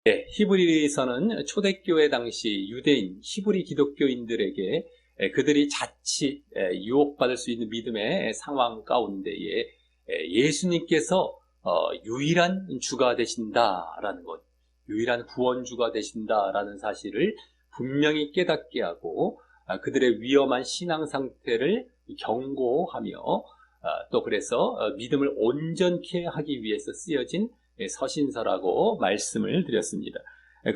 네, 히브리서는 초대교회 당시 유대인, 히브리 기독교인들에게 그들이 자칫 유혹받을 수 있는 믿음의 상황 가운데에 예수님께서 유일한 주가 되신다라는 것, 유일한 구원주가 되신다라는 사실을 분명히 깨닫게 하고 그들의 위험한 신앙 상태를 경고하며 또 그래서 믿음을 온전케 하기 위해서 쓰여진 서신서라고 말씀을 드렸습니다.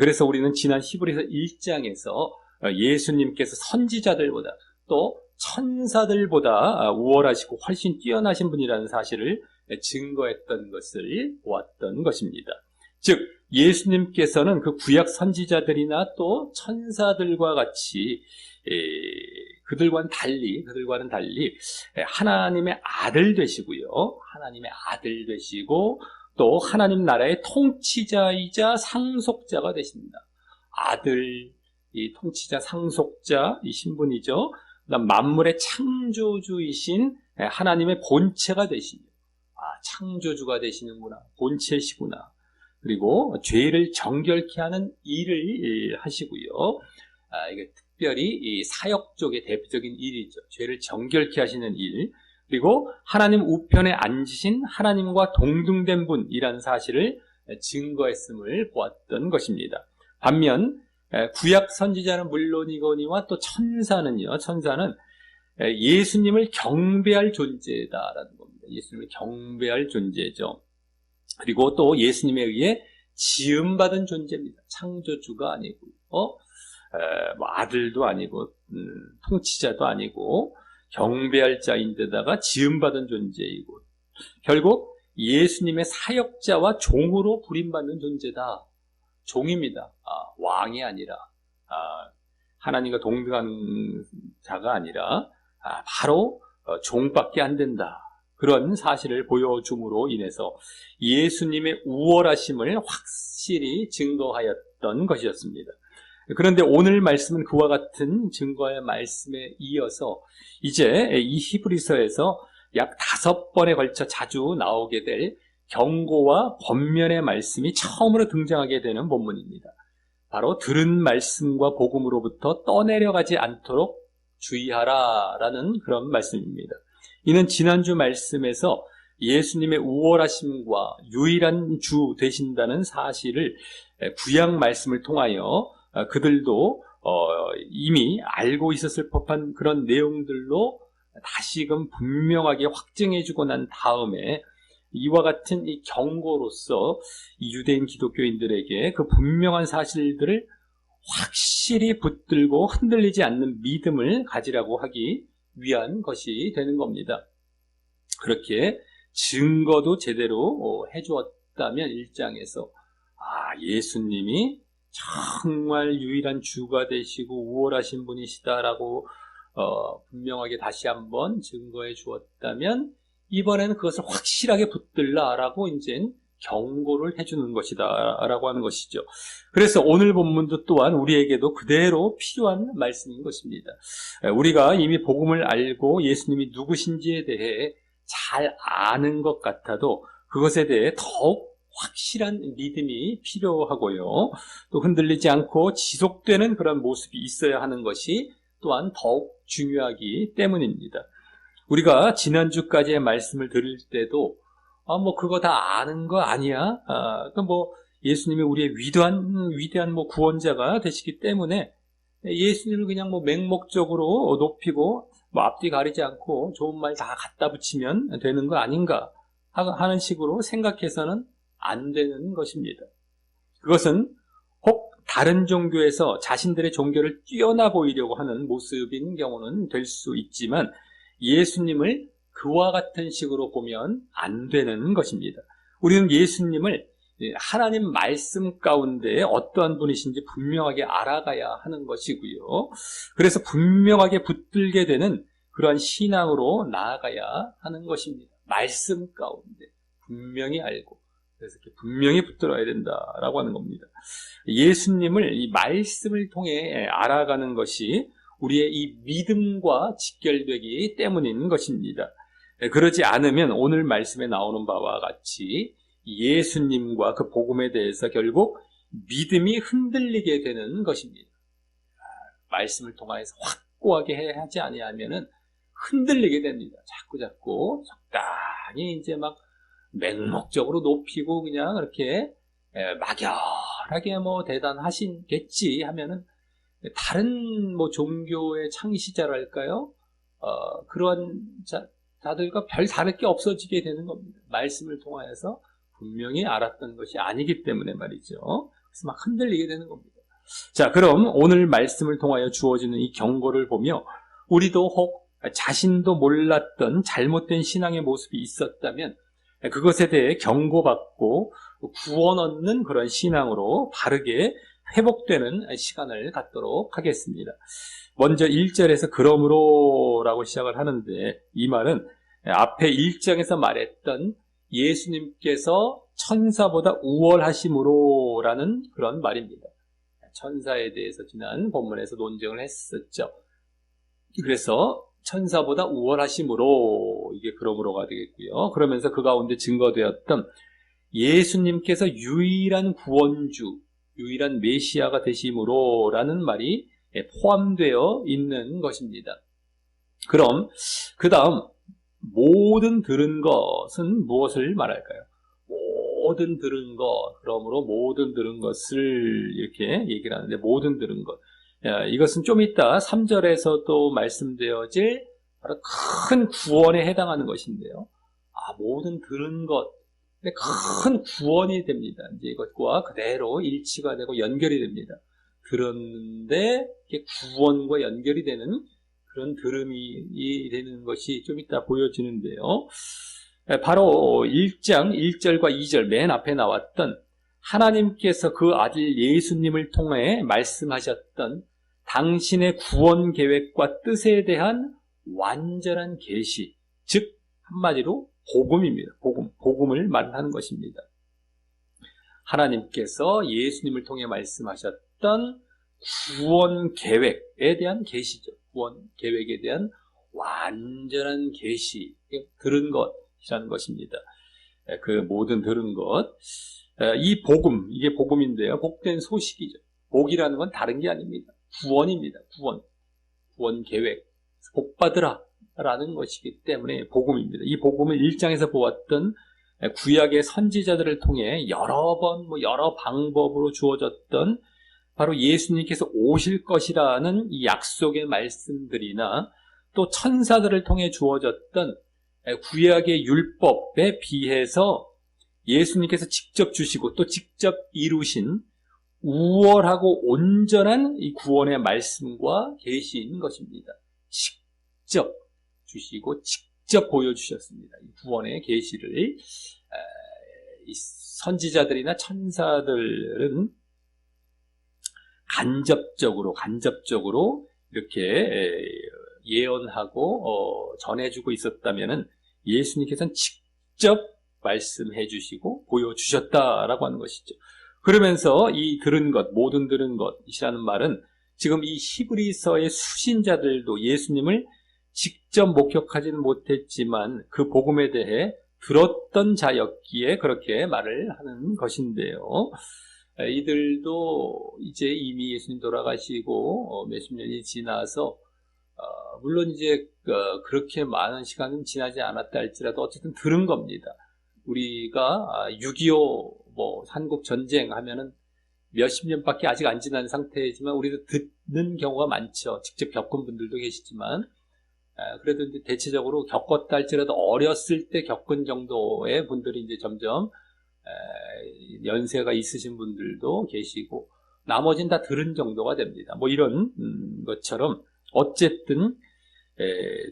그래서 우리는 지난 히브리서 1장에서 예수님께서 선지자들보다 또 천사들보다 우월하시고 훨씬 뛰어나신 분이라는 사실을 증거했던 것을 보았던 것입니다. 즉 예수님께서는 그 구약 선지자들이나 또 천사들과 같이 그들과는 달리 하나님의 아들 되시고요. 하나님의 아들 되시고 또 하나님 나라의 통치자이자 상속자가 되십니다. 아들, 이 통치자, 상속자, 이 신분이죠. 만물의 창조주이신 하나님의 본체가 되시며, 창조주가 되시는구나, 본체시구나. 그리고 죄를 정결케 하는 일을 하시고요. 이게 특별히 이 사역 쪽의 대표적인 일이죠. 죄를 정결케 하시는 일. 그리고 하나님 우편에 앉으신 하나님과 동등된 분이라는 사실을 증거했음을 보았던 것입니다. 반면 구약 선지자는 물론이거니와 또 천사는 예수님을 경배할 존재다라는 겁니다. 예수님을 경배할 존재죠. 그리고 또 예수님에 의해 지음받은 존재입니다. 창조주가 아니고요. 아들도 아니고 통치자도 아니고 경배할 자인데다가 지음받은 존재이고 결국 예수님의 사역자와 종으로 부림받는 존재다. 종입니다. 왕이 아니라 하나님과 동등한 자가 아니라 바로 종밖에 안 된다. 그런 사실을 보여줌으로 인해서 예수님의 우월하심을 확실히 증거하였던 것이었습니다. 그런데 오늘 말씀은 그와 같은 증거의 말씀에 이어서 이제 이 히브리서에서 약 5번에 걸쳐 자주 나오게 될 경고와 권면의 말씀이 처음으로 등장하게 되는 본문입니다. 바로 들은 말씀과 복음으로부터 떠내려가지 않도록 주의하라라는 그런 말씀입니다. 이는 지난주 말씀에서 예수님의 우월하심과 유일한 주 되신다는 사실을 구약 말씀을 통하여 그들도 이미 알고 있었을 법한 그런 내용들로 다시금 분명하게 확증해주고 난 다음에 이와 같은 이 경고로서 이 유대인 기독교인들에게 그 분명한 사실들을 확실히 붙들고 흔들리지 않는 믿음을 가지라고 하기 위한 것이 되는 겁니다. 그렇게 증거도 제대로 해주었다면 1장에서 예수님이 정말 유일한 주가 되시고 우월하신 분이시다라고 분명하게 다시 한번 증거해 주었다면 이번에는 그것을 확실하게 붙들라라고 이제 경고를 해주는 것이다 라고 하는 것이죠. 그래서 오늘 본문도 또한 우리에게도 그대로 필요한 말씀인 것입니다. 우리가 이미 복음을 알고 예수님이 누구신지에 대해 잘 아는 것 같아도 그것에 대해 더욱 확실한 믿음이 필요하고요. 또 흔들리지 않고 지속되는 그런 모습이 있어야 하는 것이 또한 더욱 중요하기 때문입니다. 우리가 지난주까지의 말씀을 들을 때도 그거 다 아는 거 아니야? 예수님이 우리의 위대한 구원자가 되시기 때문에 예수님을 그냥 맹목적으로 높이고 앞뒤 가리지 않고 좋은 말 다 갖다 붙이면 되는 거 아닌가 하는 식으로 생각해서는 안 되는 것입니다. 그것은 혹 다른 종교에서 자신들의 종교를 뛰어나 보이려고 하는 모습인 경우는 될 수 있지만 예수님을 그와 같은 식으로 보면 안 되는 것입니다. 우리는 예수님을 하나님 말씀 가운데 어떠한 분이신지 분명하게 알아가야 하는 것이고요. 그래서 분명하게 붙들게 되는 그러한 신앙으로 나아가야 하는 것입니다. 말씀 가운데 분명히 알고 그래서 이렇게 분명히 붙들어야 된다라고 하는 겁니다. 예수님을 이 말씀을 통해 알아가는 것이 우리의 이 믿음과 직결되기 때문인 것입니다. 그러지 않으면 오늘 말씀에 나오는 바와 같이 예수님과 그 복음에 대해서 결국 믿음이 흔들리게 되는 것입니다. 말씀을 통하여서 확고하게 하지 아니하면은 흔들리게 됩니다. 자꾸 적당히 이제 막 맹목적으로 높이고 그냥 이렇게 막연하게 뭐 대단하신겠지 하면은 다른 뭐 종교의 창시자랄까요? 그런 자들과 별 다를 게 없어지게 되는 겁니다. 말씀을 통하여서 분명히 알았던 것이 아니기 때문에 말이죠. 그래서 막 흔들리게 되는 겁니다. 자, 그럼 오늘 말씀을 통하여 주어지는 이 경고를 보며 우리도 혹 자신도 몰랐던 잘못된 신앙의 모습이 있었다면 그것에 대해 경고받고 구원 얻는 그런 신앙으로 바르게 회복되는 시간을 갖도록 하겠습니다. 먼저 1절에서 그러므로 라고 시작을 하는데 이 말은 앞에 1장에서 말했던 예수님께서 천사보다 우월하심으로 라는 그런 말입니다. 천사에 대해서 지난 본문에서 논쟁을 했었죠. 그래서 천사보다 우월하심으로 이게 그러므로가 되겠고요. 그러면서 그 가운데 증거되었던 예수님께서 유일한 구원주, 유일한 메시아가 되심으로 라는 말이 포함되어 있는 것입니다. 그럼 그 다음 모든 들은 것은 무엇을 말할까요? 모든 들은 것, 그러므로 모든 들은 것을 이렇게 얘기를 하는데 모든 들은 것. 이것은 좀 이따 3절에서도 말씀되어질 바로 큰 구원에 해당하는 것인데요. 모든 들은 것, 큰 구원이 됩니다. 이제 이것과 그대로 일치가 되고 연결이 됩니다. 들었는데 구원과 연결이 되는 그런 들음이 되는 것이 좀 이따 보여지는데요. 바로 1장 1절과 2절 맨 앞에 나왔던 하나님께서 그 아들 예수님을 통해 말씀하셨던 당신의 구원 계획과 뜻에 대한 완전한 계시, 즉 한마디로 복음입니다. 복음을 말하는 것입니다. 하나님께서 예수님을 통해 말씀하셨던 구원 계획에 대한 계시죠. 구원 계획에 대한 완전한 계시, 들은 것이라는 것입니다. 그 모든 들은 것, 이 복음, 이게 복음인데요. 복된 소식이죠. 복이라는 건 다른 게 아닙니다. 구원입니다. 구원 계획, 복 받으라 라는 것이기 때문에 복음입니다. 이 복음을 1장에서 보았던 구약의 선지자들을 통해 여러 번, 여러 방법으로 주어졌던 바로 예수님께서 오실 것이라는 이 약속의 말씀들이나 또 천사들을 통해 주어졌던 구약의 율법에 비해서 예수님께서 직접 주시고 또 직접 이루신 우월하고 온전한 이 구원의 말씀과 계시인 것입니다. 직접 주시고 직접 보여주셨습니다. 이 구원의 계시를 이 선지자들이나 천사들은 간접적으로 이렇게 예언하고 전해주고 있었다면은 예수님께서는 직접 말씀해 주시고 보여주셨다라고 하는 것이죠. 그러면서 이 들은 것, 모든 들은 것이라는 말은 지금 이 히브리서의 수신자들도 예수님을 직접 목격하지는 못했지만 그 복음에 대해 들었던 자였기에 그렇게 말을 하는 것인데요. 이들도 이제 이미 예수님 돌아가시고 몇십 년이 지나서 물론 이제 그렇게 많은 시간은 지나지 않았다 할지라도 어쨌든 들은 겁니다. 우리가 6.25 한국 전쟁 하면은 몇십 년밖에 아직 안 지난 상태이지만 우리도 듣는 경우가 많죠. 직접 겪은 분들도 계시지만 그래도 이제 대체적으로 겪었다 할지라도 어렸을 때 겪은 정도의 분들이 이제 점점 연세가 있으신 분들도 계시고 나머지는 다 들은 정도가 됩니다. 이런 것처럼 어쨌든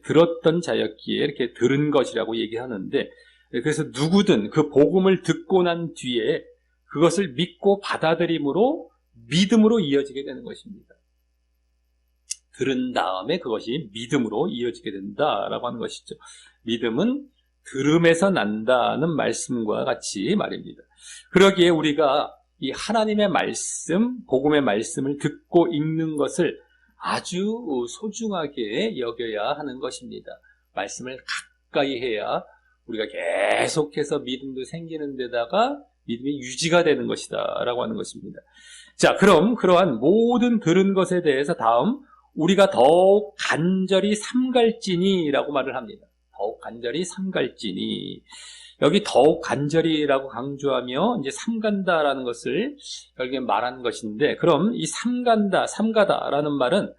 들었던 자였기에 이렇게 들은 것이라고 얘기하는데 그래서 누구든 그 복음을 듣고 난 뒤에 그것을 믿고 받아들임으로 믿음으로 이어지게 되는 것입니다. 들은 다음에 그것이 믿음으로 이어지게 된다라고 하는 것이죠. 믿음은 들음에서 난다는 말씀과 같이 말입니다. 그러기에 우리가 이 하나님의 말씀, 복음의 말씀을 듣고 읽는 것을 아주 소중하게 여겨야 하는 것입니다. 말씀을 가까이 해야 우리가 계속해서 믿음도 생기는 데다가 믿음이 유지가 되는 것이다 라고 하는 것입니다. 자, 그럼 그러한 모든 들은 것에 대해서 다음 우리가 더욱 간절히 삼갈지니 라고 말을 합니다. 더욱 간절히 삼갈지니. 여기 더욱 간절히라고 강조하며 이제 삼간다라는 것을 여기에 말하는 것인데, 그럼 이 삼가다라는 말은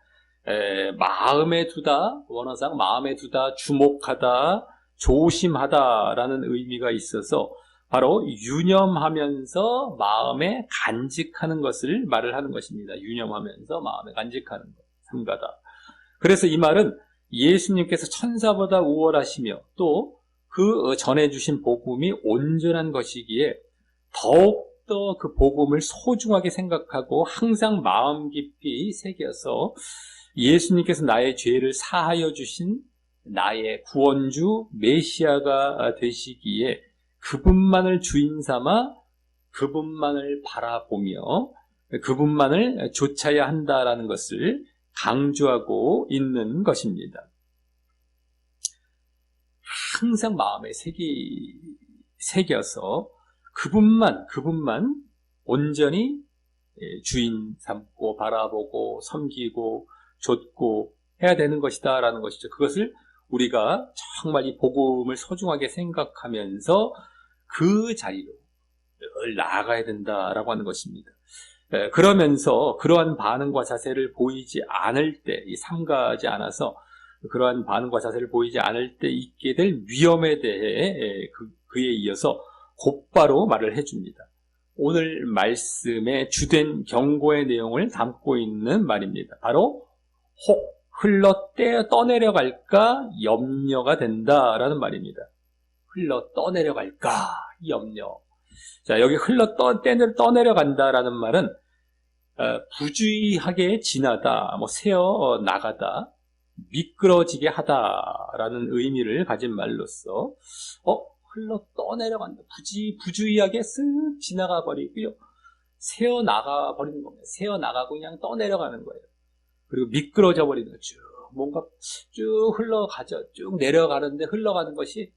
마음에 두다, 원어상 마음에 두다, 주목하다, 조심하다라는 의미가 있어서 바로 유념하면서 마음에 간직하는 것을 말을 하는 것입니다. 유념하면서 마음에 간직하는 것, 삼가다. 그래서 이 말은 예수님께서 천사보다 우월하시며 또 그 전해주신 복음이 온전한 것이기에 더욱더 그 복음을 소중하게 생각하고 항상 마음 깊이 새겨서 예수님께서 나의 죄를 사하여 주신 나의 구원주 메시아가 되시기에 그분만을 주인 삼아 그분만을 바라보며 그분만을 좇아야 한다라는 것을 강조하고 있는 것입니다. 항상 마음에 새겨서 그분만 온전히 주인 삼고 바라보고 섬기고 좇고 해야 되는 것이다 라는 것이죠. 그것을 우리가 정말 이 복음을 소중하게 생각하면서 그 자리로 늘 나아가야 된다라고 하는 것입니다. 그러면서 그러한 반응과 자세를 보이지 않을 때, 삼가지 않아서 그러한 반응과 자세를 보이지 않을 때 있게 될 위험에 대해 그에 이어서 곧바로 말을 해줍니다. 오늘 말씀의 주된 경고의 내용을 담고 있는 말입니다. 바로 혹 흘러 떠내려갈까 염려가 된다라는 말입니다. 흘러 떠내려갈까 염려. 자, 여기 떠내려간다라는 말은 부주의하게 지나다, 새어 나가다, 미끄러지게 하다라는 의미를 가진 말로서 흘러 떠내려간다. 부주의하게 쓱 지나가 버리고요. 새어 나가 버리는 겁니다. 새어 나가고 그냥 떠내려가는 거예요. 그리고 미끄러져 버리는 거죠. 뭔가 쭉 흘러가죠. 쭉 내려가는데 흘러가는 것이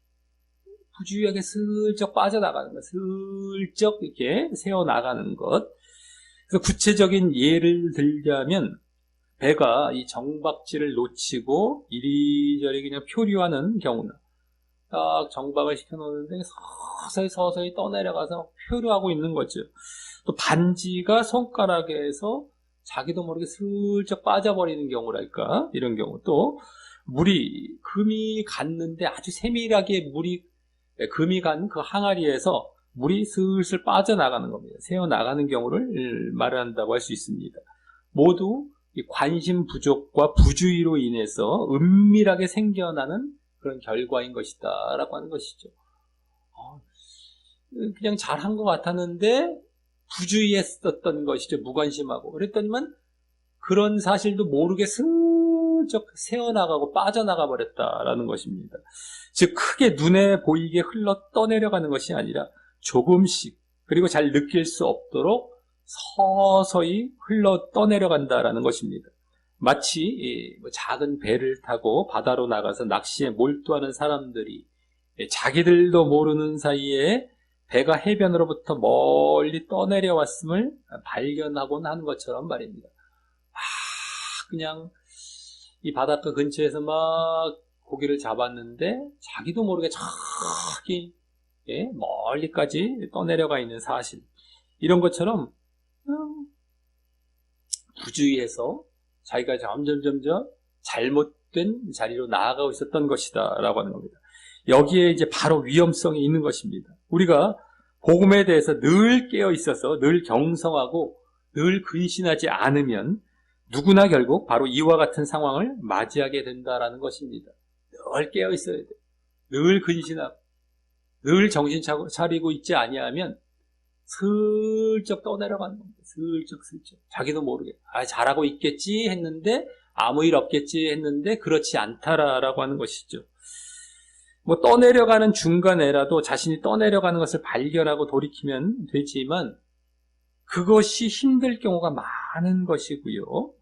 부주의하게 슬쩍 빠져나가는 것, 슬쩍 이렇게 새어 나가는 것. 그래서 구체적인 예를 들자면 배가 이 정박지를 놓치고 이리저리 그냥 표류하는 경우나 딱 정박을 시켜놓는데 서서히 떠내려가서 표류하고 있는 거죠. 또 반지가 손가락에서 자기도 모르게 슬쩍 빠져버리는 경우랄까, 이런 경우. 또 금이 갔는데 아주 세밀하게 금이 간 그 항아리에서 물이 슬슬 빠져나가는 겁니다. 새어나가는 경우를 말한다고 할 수 있습니다. 모두 이 관심 부족과 부주의로 인해서 은밀하게 생겨나는 그런 결과인 것이다 라고 하는 것이죠. 그냥 잘한 것 같았는데 부주의했었던 것이죠. 무관심하고. 그랬더니만 그런 사실도 모르게 슬쩍 새어나가고 빠져나가 버렸다라는 것입니다. 즉 크게 눈에 보이게 흘러 떠내려가는 것이 아니라 조금씩, 그리고 잘 느낄 수 없도록 서서히 흘러 떠내려간다라는 것입니다. 마치 작은 배를 타고 바다로 나가서 낚시에 몰두하는 사람들이 자기들도 모르는 사이에 배가 해변으로부터 멀리 떠내려왔음을 발견하곤 하는 것처럼 말입니다. 그냥 이 바닷가 근처에서 막 고기를 잡았는데 자기도 모르게 저기 멀리까지 떠내려가 있는 사실, 이런 것처럼 부주의해서 자기가 점점 잘못된 자리로 나아가고 있었던 것이다 라고 하는 겁니다. 여기에 이제 바로 위험성이 있는 것입니다. 우리가 복음에 대해서 늘 깨어 있어서 늘 경성하고 늘 근신하지 않으면 누구나 결국 바로 이와 같은 상황을 맞이하게 된다라는 것입니다. 늘 깨어 있어야 돼요. 늘 근신하고 늘 정신 차리고 있지 아니하면 슬쩍 떠내려가는 겁니다. 슬쩍 자기도 모르게 잘하고 있겠지 했는데, 아무 일 없겠지 했는데 그렇지 않다라고 하는 것이죠. 떠내려가는 중간에라도 자신이 떠내려가는 것을 발견하고 돌이키면 되지만 그것이 힘들 경우가 많은 것이고요.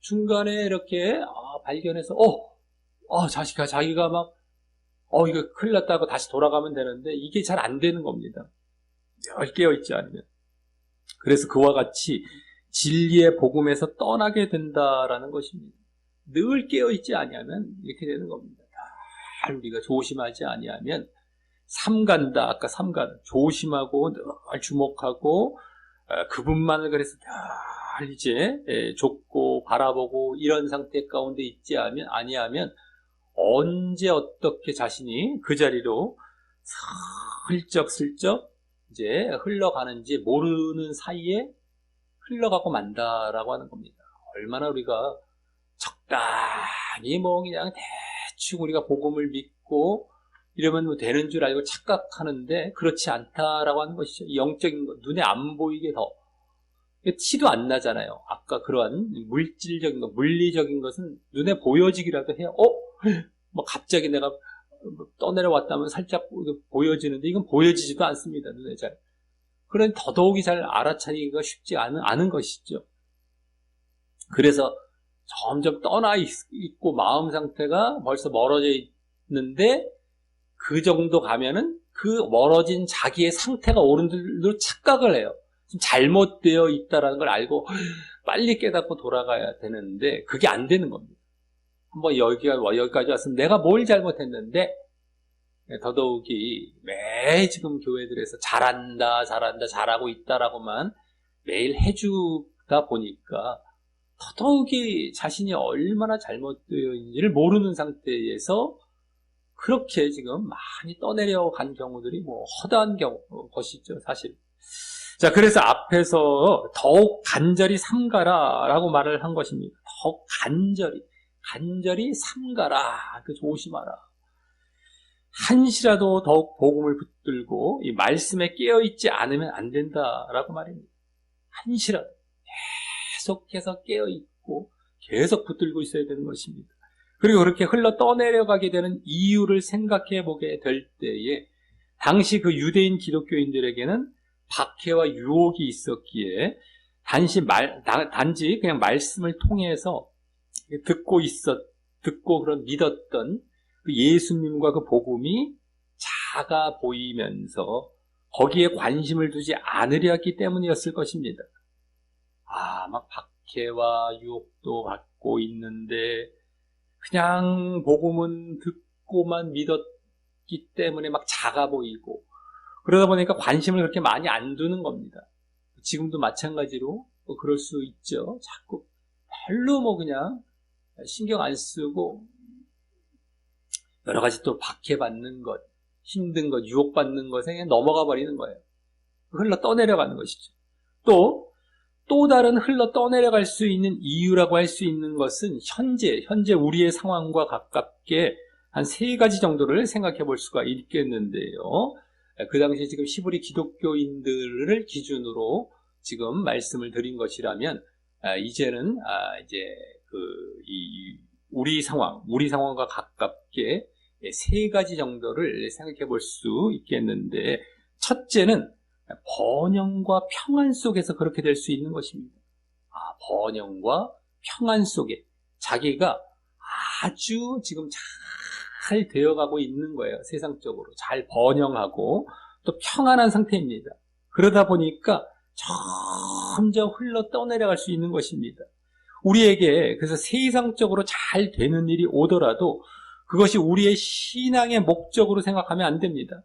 중간에 이렇게 발견해서 자기가 막 이거 큰일 났다고 다시 돌아가면 되는데 이게 잘 안 되는 겁니다. 늘 깨어있지 않으면. 그래서 그와 같이 진리의 복음에서 떠나게 된다라는 것입니다. 늘 깨어있지 아니하면 이렇게 되는 겁니다. 늘 우리가 조심하지 아니하면 삼간다. 아까 삼간. 조심하고 늘 주목하고 그분만을 그래서 늘 이제 좁고 바라보고 이런 상태 가운데 있지 아니하면 언제 어떻게 자신이 그 자리로 슬쩍슬쩍 이제 흘러가는지 모르는 사이에 흘러가고 만다라고 하는 겁니다. 얼마나 우리가 적당히 뭐 그냥 대충 우리가 복음을 믿고 이러면 뭐 되는 줄 알고 착각하는데 그렇지 않다라고 하는 것이죠. 영적인 것, 눈에 안 보이게 더 티도 안 나잖아요. 아까 그러한 물질적인 것, 물리적인 것은 눈에 보여지기라도 해요. 뭐 갑자기 내가 떠내려왔다면 살짝 보여지는데 이건 보여지지도 않습니다. 눈에 잘. 그런 더더욱이 잘 알아차리기가 쉽지 않은 것이죠. 그래서 점점 떠나 있고 마음 상태가 벌써 멀어져 있는데 그 정도 가면은 그 멀어진 자기의 상태가 옳은들로 착각을 해요. 좀 잘못되어 있다는 걸 알고 빨리 깨닫고 돌아가야 되는데 그게 안 되는 겁니다. 한번 여기까지 왔으면 내가 뭘 잘못했는데 더더욱이 매일 지금 교회들에서 잘하고 있다라고만 매일 해주다 보니까 더더욱이 자신이 얼마나 잘못되어 있는지를 모르는 상태에서 그렇게 지금 많이 떠내려간 경우들이 뭐 허다한 것이죠, 사실. 자, 그래서 앞에서 더욱 간절히 삼가라라고 말을 한 것입니다. 더욱 간절히 삼가라. 그 조심하라. 한시라도 더욱 복음을 붙들고 이 말씀에 깨어있지 않으면 안 된다라고 말입니다. 한시라도 계속해서 깨어있고 계속 붙들고 있어야 되는 것입니다. 그리고 그렇게 흘러 떠내려가게 되는 이유를 생각해 보게 될 때에 당시 그 유대인 기독교인들에게는 박해와 유혹이 있었기에 단지 그냥 말씀을 통해서 듣고 그런 믿었던 그 예수님과 그 복음이 작아 보이면서 거기에 관심을 두지 않으려 했기 때문이었을 것입니다. 막 박해와 유혹도 받고 있는데 그냥 복음은 듣고만 믿었기 때문에 막 작아 보이고 그러다 보니까 관심을 그렇게 많이 안 두는 겁니다. 지금도 마찬가지로 그럴 수 있죠. 자꾸 별로 뭐 그냥 신경 안 쓰고 여러 가지 또 박해받는 것, 힘든 것, 유혹받는 것에 그냥 넘어가 버리는 거예요. 흘러 떠내려가는 것이죠. 또 다른 흘러 떠내려갈 수 있는 이유라고 할 수 있는 것은 현재 우리의 상황과 가깝게 한 3가지 정도를 생각해 볼 수가 있겠는데요. 그 당시에 지금 히브리 기독교인들을 기준으로 지금 말씀을 드린 것이라면, 이제는, 우리 상황과 가깝게 3가지 정도를 생각해 볼 수 있겠는데, 첫째는 번영과 평안 속에서 그렇게 될 수 있는 것입니다. 번영과 평안 속에 자기가 아주 지금 잘 되어가고 있는 거예요. 세상적으로 잘 번영하고 또 평안한 상태입니다. 그러다 보니까 점점 흘러 떠내려갈 수 있는 것입니다. 우리에게 그래서 세상적으로 잘 되는 일이 오더라도 그것이 우리의 신앙의 목적으로 생각하면 안 됩니다.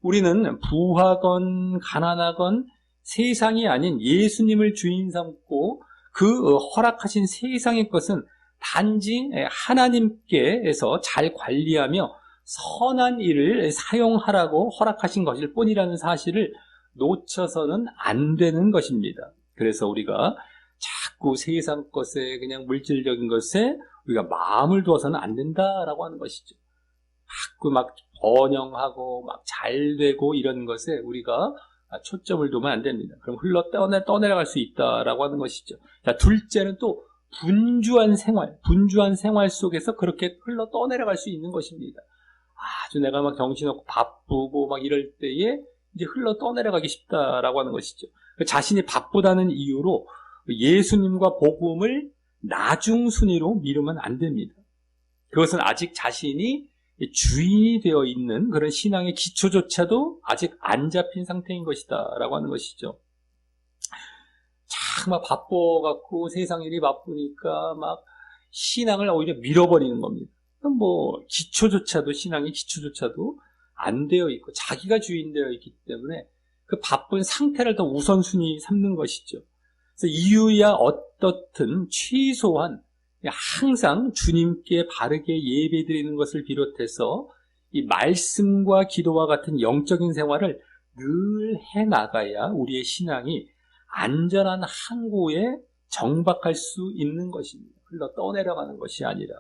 우리는 부하건 가난하건 세상이 아닌 예수님을 주인 삼고 그 허락하신 세상의 것은 단지 하나님께서 잘 관리하며 선한 일을 사용하라고 허락하신 것일 뿐이라는 사실을 놓쳐서는 안 되는 것입니다. 그래서 우리가 자꾸 세상 것에 그냥 물질적인 것에 우리가 마음을 두어서는 안 된다라고 하는 것이죠. 자꾸 막 번영하고 막 잘되고 이런 것에 우리가 초점을 두면 안 됩니다. 그럼 흘러 떠내려갈 수 있다라고 하는 것이죠. 자, 둘째는 또 분주한 생활 속에서 그렇게 흘러 떠내려갈 수 있는 것입니다. 아주 내가 막 정신없고 바쁘고 막 이럴 때에 이제 흘러 떠내려가기 쉽다라고 하는 것이죠. 자신이 바쁘다는 이유로 예수님과 복음을 나중 순위로 미루면 안 됩니다. 그것은 아직 자신이 주인이 되어 있는 그런 신앙의 기초조차도 아직 안 잡힌 상태인 것이다 라고 하는 것이죠. 막 바빠갖고 세상 일이 바쁘니까 막 신앙을 오히려 밀어버리는 겁니다. 신앙의 기초조차도 안 되어 있고 자기가 주인 되어 있기 때문에 그 바쁜 상태를 더 우선순위 삼는 것이죠. 그래서 이유야 어떻든 최소한 항상 주님께 바르게 예배드리는 것을 비롯해서 이 말씀과 기도와 같은 영적인 생활을 늘 해나가야 우리의 신앙이 안전한 항구에 정박할 수 있는 것입니다. 흘러 떠내려가는 것이 아니라.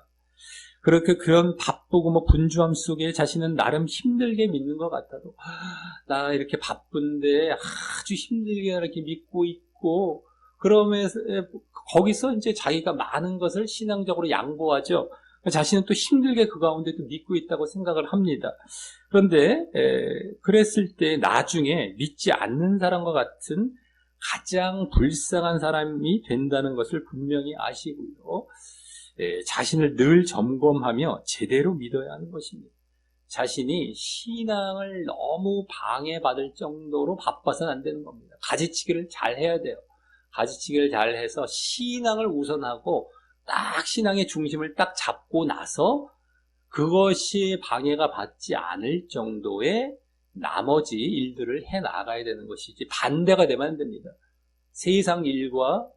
그렇게 그런 바쁘고 분주함 속에 자신은 나름 힘들게 믿는 것 같아도 나 이렇게 바쁜데 아주 힘들게 이렇게 믿고 있고 그러면서 거기서 이제 자기가 많은 것을 신앙적으로 양보하죠. 자신은 또 힘들게 그 가운데도 믿고 있다고 생각을 합니다. 그런데 그랬을 때 나중에 믿지 않는 사람과 같은 가장 불쌍한 사람이 된다는 것을 분명히 아시고요. 자신을 늘 점검하며 제대로 믿어야 하는 것입니다. 자신이 신앙을 너무 방해받을 정도로 바빠서는 안 되는 겁니다. 가지치기를 잘 해야 돼요. 가지치기를 잘 해서 신앙을 우선하고 딱 신앙의 중심을 딱 잡고 나서 그것이 방해가 받지 않을 정도의 나머지 일들을 해 나가야 되는 것이지 반대가 되면 안 됩니다. 세상 일과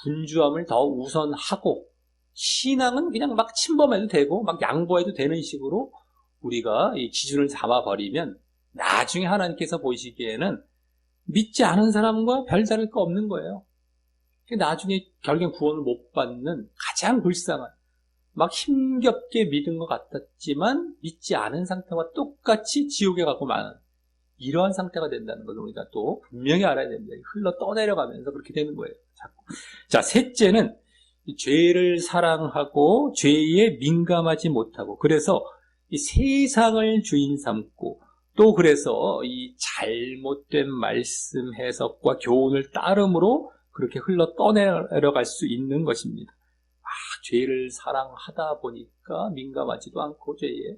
분주함을 더 우선하고 신앙은 그냥 막 침범해도 되고 막 양보해도 되는 식으로 우리가 이 기준을 잡아버리면 나중에 하나님께서 보시기에는 믿지 않은 사람과 별다를 거 없는 거예요. 나중에 결국엔 구원을 못 받는 가장 불쌍한 막 힘겹게 믿은 것 같았지만 믿지 않은 상태와 똑같이 지옥에 가고 마는 이러한 상태가 된다는 것을 우리가 또 분명히 알아야 됩니다. 흘러 떠내려가면서 그렇게 되는 거예요. 자꾸. 자, 셋째는 죄를 사랑하고 죄에 민감하지 못하고 그래서 이 세상을 주인 삼고 또 그래서 이 잘못된 말씀 해석과 교훈을 따름으로 그렇게 흘러 떠내려갈 수 있는 것입니다. 죄를 사랑하다 보니까 민감하지도 않고 죄에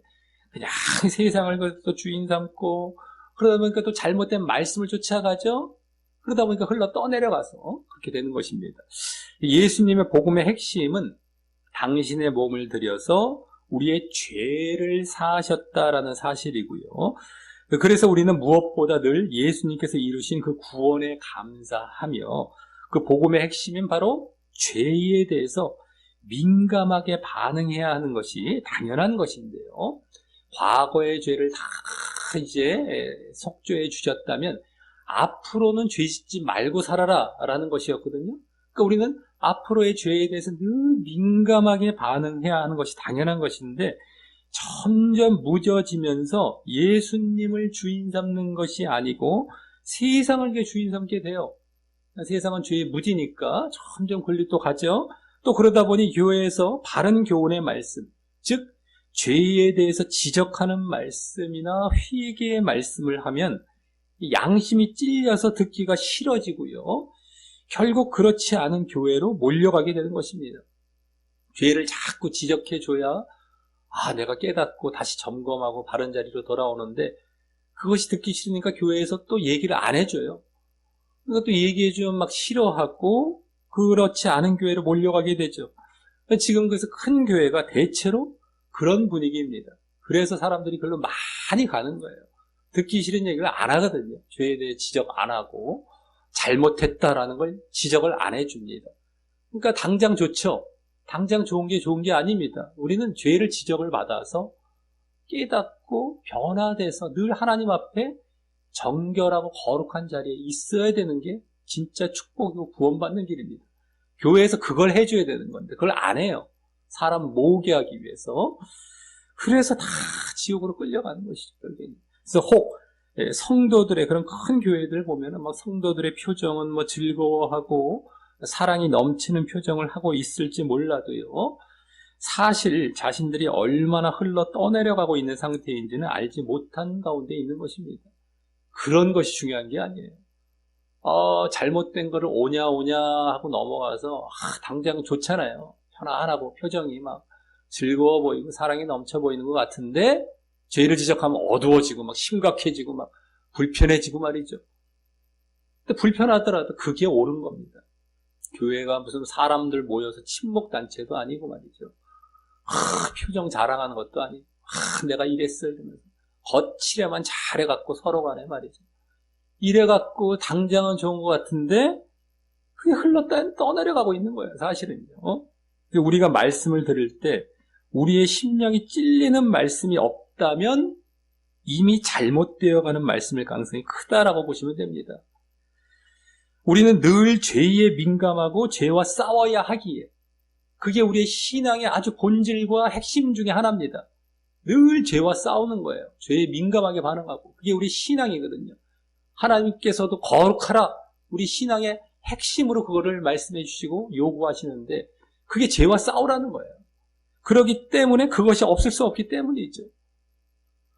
그냥 세상을 또 주인 삼고 그러다 보니까 또 잘못된 말씀을 쫓아가죠. 그러다 보니까 흘러 떠내려가서 그렇게 되는 것입니다. 예수님의 복음의 핵심은 당신의 몸을 들여서 우리의 죄를 사하셨다라는 사실이고요. 그래서 우리는 무엇보다 늘 예수님께서 이루신 그 구원에 감사하며 그 복음의 핵심인 바로 죄에 대해서 민감하게 반응해야 하는 것이 당연한 것인데요. 과거의 죄를 다 이제 속죄해 주셨다면 앞으로는 죄 짓지 말고 살아라 라는 것이었거든요. 그러니까 우리는 앞으로의 죄에 대해서 늘 민감하게 반응해야 하는 것이 당연한 것인데 점점 무뎌지면서 예수님을 주인 삼는 것이 아니고 세상을 주인 삼게 돼요. 세상은 죄의 무디니까 점점 권리 또 가죠. 또 그러다 보니 교회에서 바른 교훈의 말씀, 즉 죄에 대해서 지적하는 말씀이나 회개의 말씀을 하면 양심이 찔려서 듣기가 싫어지고요. 결국 그렇지 않은 교회로 몰려가게 되는 것입니다. 죄를 자꾸 지적해줘야 내가 깨닫고 다시 점검하고 바른 자리로 돌아오는데 그것이 듣기 싫으니까 교회에서 또 얘기를 안 해줘요. 그러니까 또 얘기해주면 막 싫어하고 그렇지 않은 교회로 몰려가게 되죠. 지금 그래서 큰 교회가 대체로 그런 분위기입니다. 그래서 사람들이 별로 많이 가는 거예요. 듣기 싫은 얘기를 안 하거든요. 죄에 대해 지적 안 하고 잘못했다라는 걸 지적을 안 해줍니다. 그러니까 당장 좋죠. 당장 좋은 게 아닙니다. 우리는 죄를 지적을 받아서 깨닫고 변화돼서 늘 하나님 앞에 정결하고 거룩한 자리에 있어야 되는 게 진짜 축복이고 구원받는 길입니다. 교회에서 그걸 해줘야 되는 건데 그걸 안 해요. 사람 모으게 하기 위해서. 그래서 다 지옥으로 끌려가는 것이죠. 그래서 성도들의 그런 큰 교회들 보면은 성도들의 표정은 즐거워하고 사랑이 넘치는 표정을 하고 있을지 몰라도요. 사실 자신들이 얼마나 흘러 떠내려가고 있는 상태인지는 알지 못한 가운데 있는 것입니다. 그런 것이 중요한 게 아니에요. 잘못된 거를 오냐 하고 넘어가서 당장 좋잖아요. 편안하고 표정이 막 즐거워 보이고 사랑이 넘쳐 보이는 것 같은데 죄를 지적하면 어두워지고 막 심각해지고 막 불편해지고 말이죠. 근데 불편하더라도 그게 옳은 겁니다. 교회가 무슨 사람들 모여서 친목단체도 아니고 말이죠. 표정 자랑하는 것도 아니고 내가 이랬어 이러면서 거칠에만 잘해갖고 서로 간에 말이죠. 이래갖고 당장은 좋은 것 같은데 그게 흘렀다 떠내려가고 있는 거예요. 사실은요. 우리가 말씀을 들을 때 우리의 심령이 찔리는 말씀이 없다면 이미 잘못되어가는 말씀일 가능성이 크다라고 보시면 됩니다. 우리는 늘 죄에 민감하고 죄와 싸워야 하기에 그게 우리의 신앙의 아주 본질과 핵심 중에 하나입니다. 늘 죄와 싸우는 거예요. 죄에 민감하게 반응하고 그게 우리 신앙이거든요. 하나님께서도 거룩하라 우리 신앙의 핵심으로 그거를 말씀해 주시고 요구하시는데 그게 죄와 싸우라는 거예요. 그렇기 때문에 그것이 없을 수 없기 때문이죠.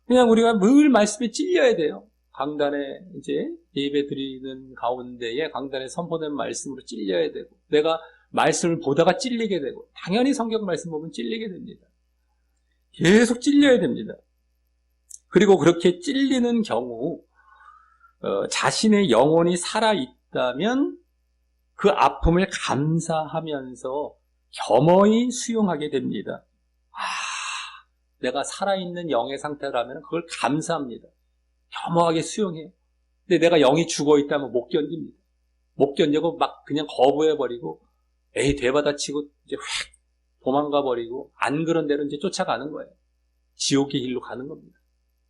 그냥 우리가 늘 말씀에 찔려야 돼요. 강단에 이제 예배 드리는 가운데에 강단에 선포된 말씀으로 찔려야 되고 내가 말씀을 보다가 찔리게 되고 당연히 성경 말씀 보면 찔리게 됩니다. 계속 찔려야 됩니다. 그리고 그렇게 찔리는 경우 자신의 영혼이 살아있다면 그 아픔을 감사하면서 겸허히 수용하게 됩니다. 내가 살아있는 영의 상태라면 그걸 감사합니다. 겸허하게 수용해요. 근데 내가 영이 죽어있다면 못 견딥니다. 못 견디고 막 그냥 거부해버리고 에이 되받아치고 이제 휙 도망가버리고 안 그런 대로 이제 쫓아가는 거예요. 지옥의 길로 가는 겁니다.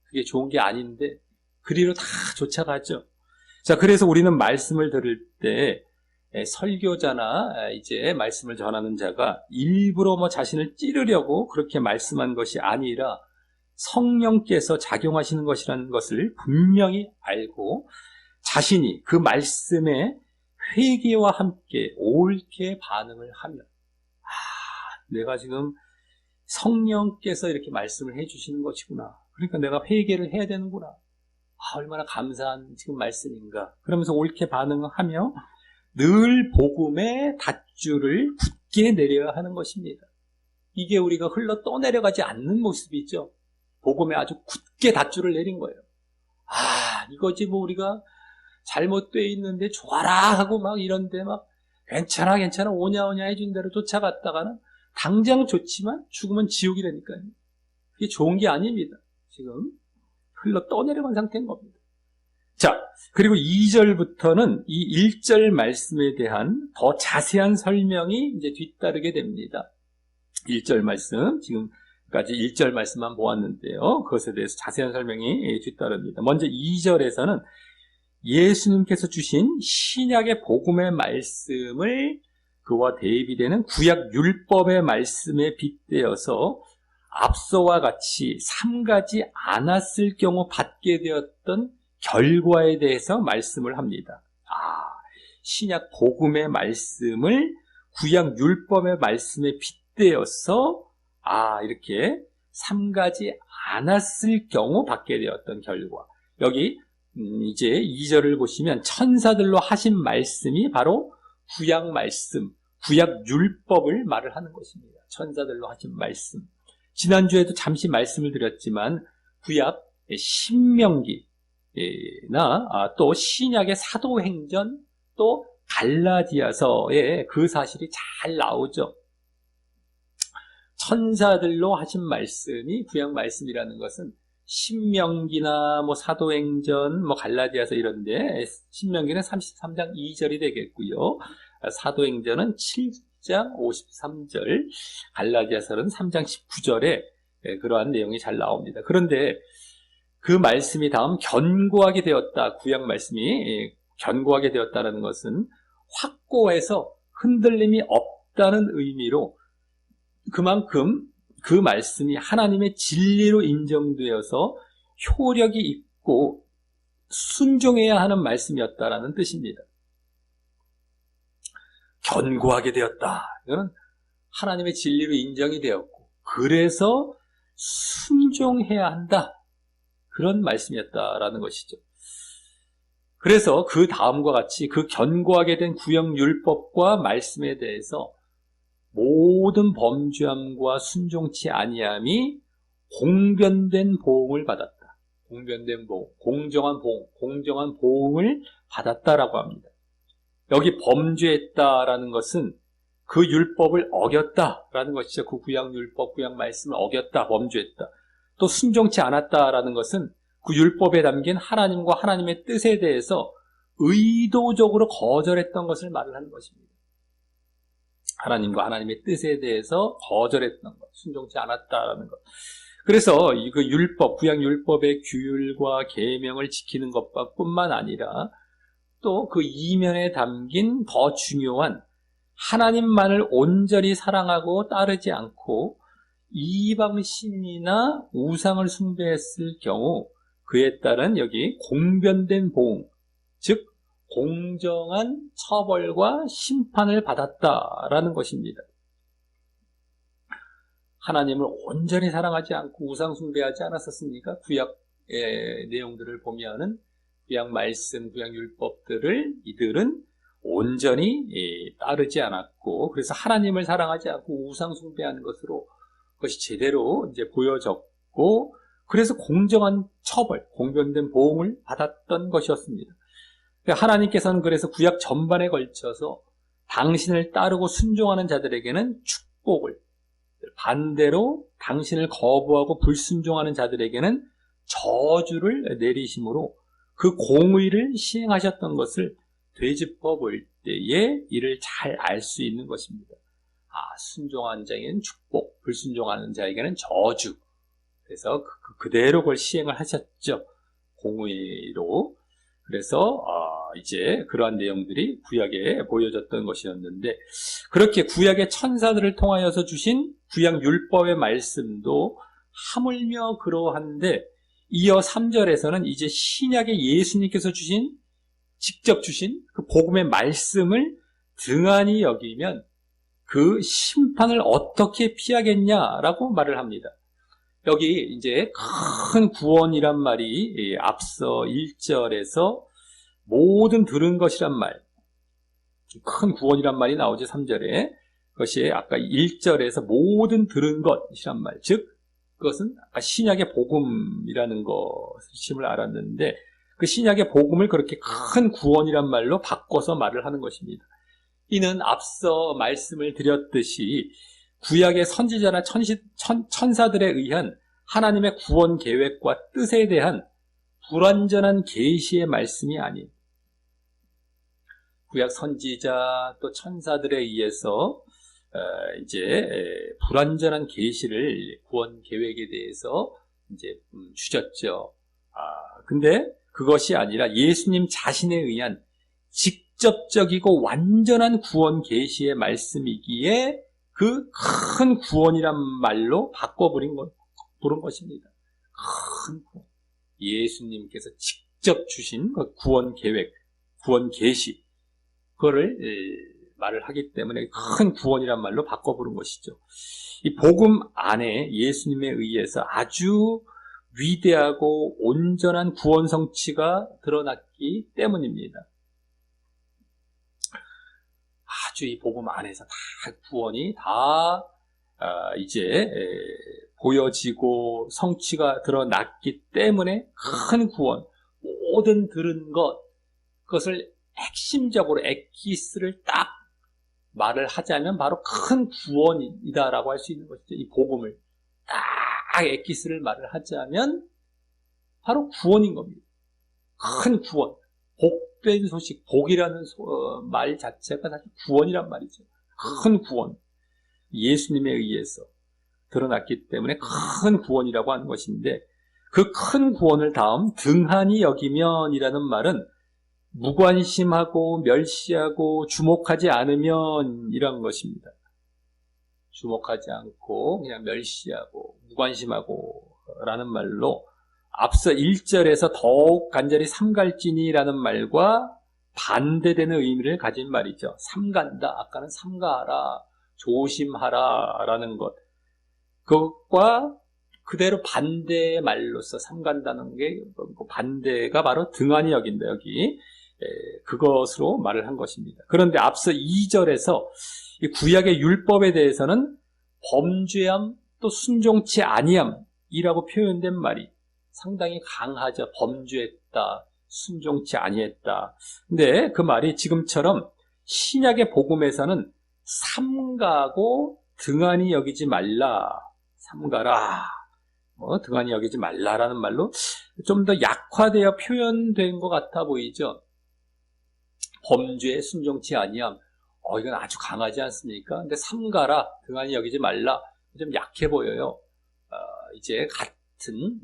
그게 좋은 게 아닌데 그리로 다 쫓아가죠. 자, 그래서 우리는 말씀을 들을 때 설교자나 이제 말씀을 전하는 자가 일부러 자신을 찌르려고 그렇게 말씀한 것이 아니라 성령께서 작용하시는 것이라는 것을 분명히 알고 자신이 그 말씀에 회개와 함께 옳게 반응을 하면 내가 지금 성령께서 이렇게 말씀을 해주시는 것이구나. 그러니까 내가 회개를 해야 되는구나. 얼마나 감사한 지금 말씀인가. 그러면서 옳게 반응하며 늘 복음의 닷줄을 굳게 내려야 하는 것입니다. 이게 우리가 흘러 떠내려가지 않는 모습이죠. 복음에 아주 굳게 닷줄을 내린 거예요. 이거지 우리가 잘못되어 있는데 좋아라 하고 막 이런데 막 괜찮아 오냐 해준 대로 쫓아갔다가는 당장 좋지만 죽으면 지옥이라니까요. 그게 좋은 게 아닙니다. 지금 흘러 떠내려간 상태인 겁니다. 자, 그리고 2절부터는 이 1절 말씀에 대한 더 자세한 설명이 이제 뒤따르게 됩니다. 1절 말씀, 지금까지 1절 말씀만 보았는데요. 그것에 대해서 자세한 설명이 뒤따릅니다. 먼저 2절에서는 예수님께서 주신 신약의 복음의 말씀을 그와 대비되는 구약 율법의 말씀에 빗대어서 앞서와 같이 3가지 않았을 경우 받게 되었던 결과에 대해서 말씀을 합니다. 신약 복음의 말씀을 구약 율법의 말씀에 빗대어서 이렇게 3가지 않았을 경우 받게 되었던 결과. 여기 이제 2절을 보시면 천사들로 하신 말씀이 바로 구약 말씀, 구약 율법을 말을 하는 것입니다. 천사들로 하신 말씀. 지난주에도 잠시 말씀을 드렸지만 구약 신명기나 또 신약의 사도행전 또 갈라디아서에 그 사실이 잘 나오죠. 천사들로 하신 말씀이 구약 말씀이라는 것은 신명기나 사도행전 갈라디아서 이런데 신명기는 33장 2절이 되겠고요. 사도행전은 7장 53절, 갈라디아서는 3장 19절에 그러한 내용이 잘 나옵니다. 그런데 그 말씀이 다음 견고하게 되었다. 구약 말씀이 견고하게 되었다는 것은 확고해서 흔들림이 없다는 의미로 그만큼 그 말씀이 하나님의 진리로 인정되어서 효력이 있고 순종해야 하는 말씀이었다라는 뜻입니다. 견고하게 되었다. 이거는 하나님의 진리로 인정이 되었고 그래서 순종해야 한다. 그런 말씀이었다라는 것이죠. 그래서 그 다음과 같이 그 견고하게 된 구약 율법과 말씀에 대해서 모든 범죄함과 순종치 아니함이 공변된 보응을 받았다. 공변된 보응, 공정한 보응을 받았다라고 합니다. 여기 범죄했다라는 것은 그 율법을 어겼다라는 것이죠. 그 구약 율법, 구약 말씀을 어겼다, 범죄했다. 또 순종치 않았다라는 것은 그 율법에 담긴 하나님과 하나님의 뜻에 대해서 의도적으로 거절했던 것을 말을 하는 것입니다. 하나님과 하나님의 뜻에 대해서 거절했던 것, 순종치 않았다라는 것. 그래서 그 율법, 구약 율법의 규율과 계명을 지키는 것뿐만 아니라 또 그 이면에 담긴 더 중요한 하나님만을 온전히 사랑하고 따르지 않고 이방신이나 우상을 숭배했을 경우 그에 따른 여기 공변된 보응, 즉 공정한 처벌과 심판을 받았다라는 것입니다. 하나님을 온전히 사랑하지 않고 우상 숭배하지 않았었습니까? 구약의 내용들을 보면은 구약 말씀, 구약 율법들을 이들은 온전히 따르지 않았고, 그래서 하나님을 사랑하지 않고 우상 숭배하는 것으로 그것이 제대로 이제 보여졌고, 그래서 공정한 처벌, 공변된 보응을 받았던 것이었습니다. 하나님께서는 그래서 구약 전반에 걸쳐서 당신을 따르고 순종하는 자들에게는 축복을, 반대로 당신을 거부하고 불순종하는 자들에게는 저주를 내리심으로 그 공의를 시행하셨던 것을 되짚어 볼 때에 이를 잘 알 수 있는 것입니다. 순종하는 자에게는 축복, 불순종하는 자에게는 저주. 그래서 그대로 그걸 시행을 하셨죠. 공의로. 그래서 이제 그러한 내용들이 구약에 보여졌던 것이었는데, 그렇게 구약의 천사들을 통하여서 주신 구약 율법의 말씀도 하물며 그러한데, 이어 3절에서는 이제 신약의 예수님께서 직접 주신 그 복음의 말씀을 등한히 여기면 그 심판을 어떻게 피하겠냐라고 말을 합니다. 여기 이제 큰 구원이란 말이 앞서 1절에서 모든 들은 것이란 말, 큰 구원이란 말이 나오죠. 3절에. 그것이 아까 1절에서 모든 들은 것이란 말, 즉 그것은 아까 신약의 복음이라는 것임을 알았는데, 그 신약의 복음을 그렇게 큰 구원이란 말로 바꿔서 말을 하는 것입니다. 이는 앞서 말씀을 드렸듯이 구약의 선지자나 천사들에 의한 하나님의 구원 계획과 뜻에 대한 불완전한 계시의 말씀이 아닌, 구약 선지자 또 천사들에 의해서 이제 불완전한 계시를 구원 계획에 대해서 이제 주셨죠. 근데 그것이 아니라 예수님 자신에 의한 직접적이고 완전한 구원 계시의 말씀이기에 그 큰 구원이란 말로 바꿔버린 것입니다. 큰 구원. 예수님께서 직접 주신 그 구원 계획, 구원 계시, 그거를 말을 하기 때문에 큰 구원이란 말로 바꿔부른 것이죠. 이 복음 안에 예수님에 의해서 아주 위대하고 온전한 구원 성취가 드러났기 때문입니다. 아주 이 복음 안에서 다 구원이 다 이제 보여지고 성취가 드러났기 때문에 큰 구원, 모든 들은 그것을 핵심적으로 엑기스를 딱 말을 하자면 바로 큰 구원이다라고 할 수 있는 것이죠. 이 복음을 딱 엑기스를 말을 하자면 바로 구원인 겁니다. 큰 구원, 복된 소식, 복이라는 말 자체가 사실 구원이란 말이죠. 큰 구원, 예수님에 의해서 드러났기 때문에 큰 구원이라고 하는 것인데, 그 큰 구원을 다음 등한히 여기면이라는 말은 무관심하고 멸시하고 주목하지 않으면 이런 것입니다. 주목하지 않고 그냥 멸시하고 무관심하고 라는 말로 앞서 1절에서 더욱 간절히 삼갈지니라는 말과 반대되는 의미를 가진 말이죠. 삼간다, 아까는 삼가하라, 조심하라 라는 것, 그것과 그대로 반대의 말로서 삼간다는 게 반대가 바로 등한히 여긴다, 여기 그것으로 말을 한 것입니다. 그런데 앞서 2절에서 이 구약의 율법에 대해서는 범죄함 또 순종치 아니함이라고 표현된 말이 상당히 강하죠. 범죄했다, 순종치 아니했다. 근데 그 말이 지금처럼 신약의 복음에서는 삼가고 등한히 여기지 말라, 삼가라, 등한히 여기지 말라라는 말로 좀 더 약화되어 표현된 것 같아 보이죠. 범죄에 순종치 아니함, 이건 아주 강하지 않습니까? 근데 삼가라, 등한히 여기지 말라, 좀 약해 보여요. 이제 같은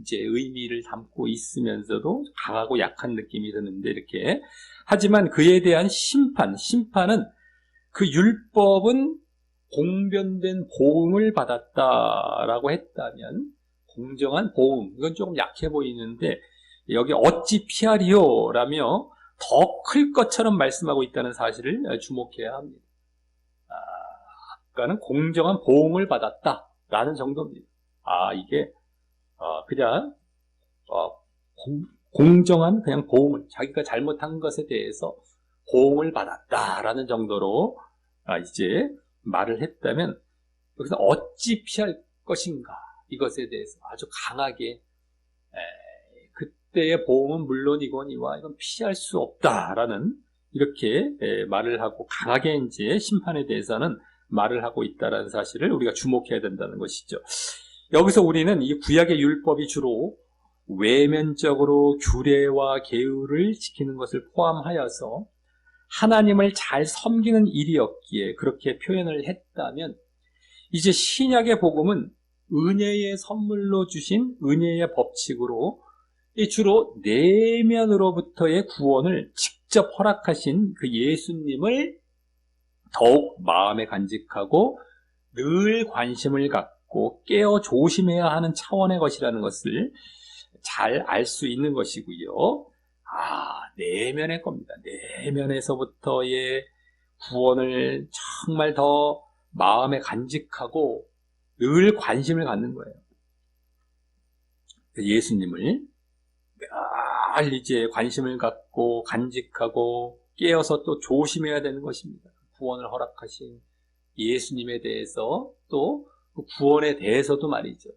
이제 의미를 담고 있으면서도 강하고 약한 느낌이 드는데 이렇게. 하지만 그에 대한 심판은 그 율법은 공변된 보응을 받았다라고 했다면 공정한 보응, 이건 조금 약해 보이는데 여기 어찌 피하리요라며 더 클 것처럼 말씀하고 있다는 사실을 주목해야 합니다. 아까는 공정한 보응을 받았다라는 정도입니다. 이게 그냥 공정한 그냥 보응을, 자기가 잘못한 것에 대해서 보응을 받았다라는 정도로 이제 말을 했다면 여기서 어찌 피할 것인가, 이것에 대해서 아주 강하게 그때의 보응은 물론이거니와 이건 피할 수 없다라는 이렇게 말을 하고 강하게 이제 심판에 대해서는 말을 하고 있다라는 사실을 우리가 주목해야 된다는 것이죠. 여기서 우리는 이 구약의 율법이 주로 외면적으로 규례와 계율을 지키는 것을 포함하여서 하나님을 잘 섬기는 일이었기에 그렇게 표현을 했다면, 이제 신약의 복음은 은혜의 선물로 주신 은혜의 법칙으로 주로 내면으로부터의 구원을 직접 허락하신 그 예수님을 더욱 마음에 간직하고 늘 관심을 갖고 깨어 조심해야 하는 차원의 것이라는 것을 잘 알 수 있는 것이고요. 내면의 겁니다. 내면에서부터의 구원을 정말 더 마음에 간직하고 늘 관심을 갖는 거예요. 예수님을 늘 이제 관심을 갖고 간직하고 깨어서 또 조심해야 되는 것입니다. 구원을 허락하신 예수님에 대해서 또 그 구원에 대해서도 말이죠.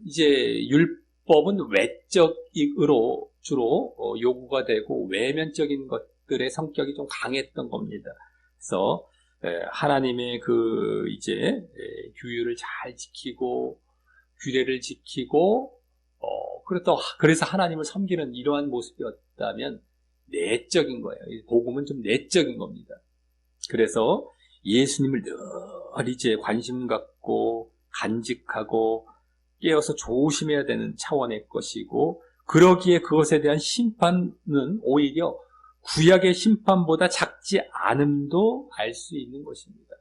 이제 율법은 외적으로 주로 요구가 되고 외면적인 것들의 성격이 좀 강했던 겁니다. 그래서 하나님의 그 이제 규율을 잘 지키고 규례를 지키고 그래서 하나님을 섬기는 이러한 모습이었다면 내적인 거예요. 복음은 좀 내적인 겁니다. 그래서 예수님을 늘 이제 관심 갖고 간직하고 깨어서 조심해야 되는 차원의 것이고, 그러기에 그것에 대한 심판은 오히려 구약의 심판보다 작지 않음도 알 수 있는 것입니다.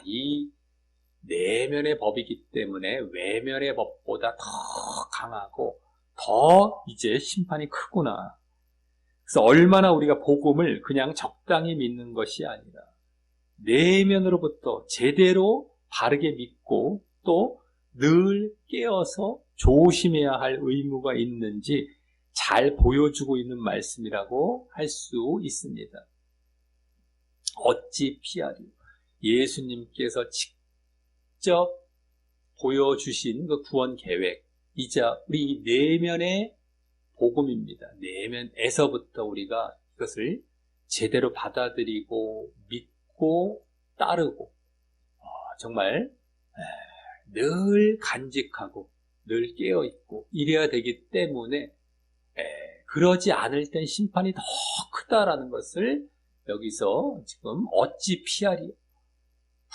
이 내면의 법이기 때문에 외면의 법보다 더 강하고 더 이제 심판이 크구나. 그래서 얼마나 우리가 복음을 그냥 적당히 믿는 것이 아니라 내면으로부터 제대로 바르게 믿고 또 늘 깨어서 조심해야 할 의무가 있는지 잘 보여주고 있는 말씀이라고 할 수 있습니다. 어찌 피하리요? 예수님께서 직접 보여주신 그 구원 계획이자 우리 내면의 복음입니다. 내면에서부터 우리가 이것을 제대로 받아들이고 믿고 따르고 정말 늘 간직하고 늘 깨어있고 이래야 되기 때문에 그러지 않을 땐 심판이 더 크다라는 것을 여기서 지금 어찌 피하리요?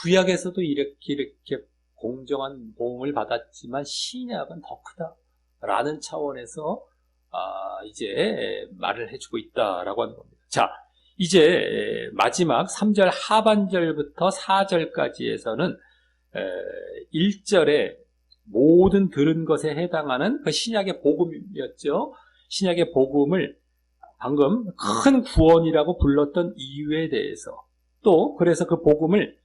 구약에서도 이렇게 공정한 보응을 받았지만 신약은 더 크다라는 차원에서 이제 말을 해주고 있다라고 하는 겁니다. 자, 이제 마지막 3절 하반절부터 4절까지에서는 1절에 모든 들은 것에 해당하는 그 신약의 복음이었죠. 신약의 복음을 방금 큰 구원이라고 불렀던 이유에 대해서, 또 그래서 그 복음을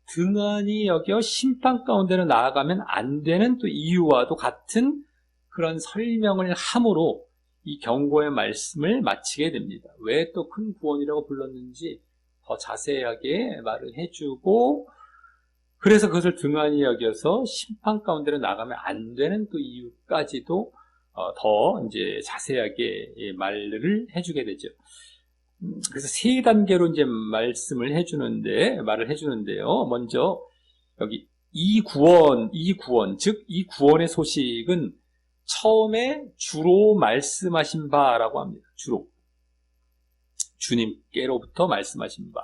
등한히 여겨 심판 가운데로 나아가면 안 되는 또 이유와도 같은 그런 설명을 함으로 이 경고의 말씀을 마치게 됩니다. 왜 또 큰 구원이라고 불렀는지 더 자세하게 말을 해주고, 그래서 그것을 등한히 여겨서 심판 가운데로 나가면 안 되는 또 이유까지도 더 이제 자세하게 말을 해주게 되죠. 그래서 세 단계로 이제 말을 해주는데요. 먼저 여기 이 구원, 즉 이 구원의 소식은 처음에 주로 말씀하신 바라고 합니다. 주로 주님께로부터 말씀하신 바.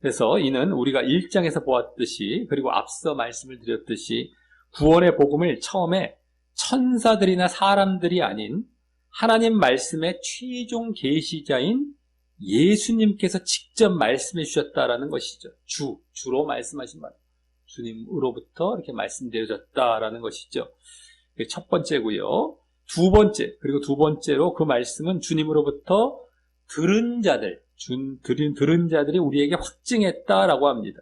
그래서 이는 우리가 1장에서 보았듯이, 그리고 앞서 말씀을 드렸듯이 구원의 복음을 처음에 천사들이나 사람들이 아닌 하나님 말씀의 최종 계시자인 예수님께서 직접 말씀해 주셨다라는 것이죠. 주로 말씀하신 말. 주님으로부터 이렇게 말씀드려졌다라는 것이죠. 첫 번째고요. 두 번째로 그 말씀은 주님으로부터 들은 자들이 우리에게 확증했다라고 합니다.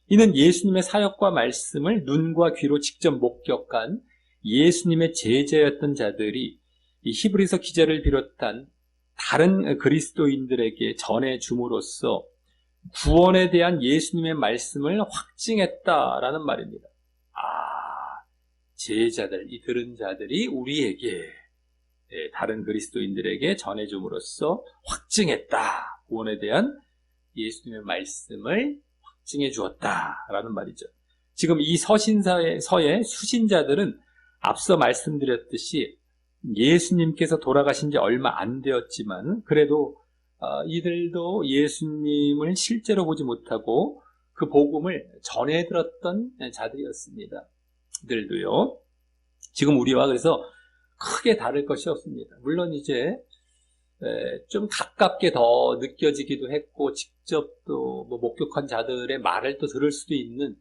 이는 예수님의 사역과 말씀을 눈과 귀로 직접 목격한 예수님의 제자였던 자들이 이 히브리서 기자를 비롯한 다른 그리스도인들에게 전해줌으로써 구원에 대한 예수님의 말씀을 확증했다라는 말입니다. 제자들, 이 들은 자들이 우리에게, 다른 그리스도인들에게 전해줌으로써 확증했다. 구원에 대한 예수님의 말씀을 확증해 주었다라는 말이죠. 지금 이 서의 수신자들은 앞서 말씀드렸듯이 예수님께서 돌아가신 지 얼마 안 되었지만, 그래도 이들도 예수님을 실제로 보지 못하고 그 복음을 전해 들었던 자들이었습니다. 이들도요. 지금 우리와 그래서 크게 다를 것이 없습니다. 물론 이제 좀 가깝게 더 느껴지기도 했고, 직접 또 목격한 자들의 말을 또 들을 수도 있는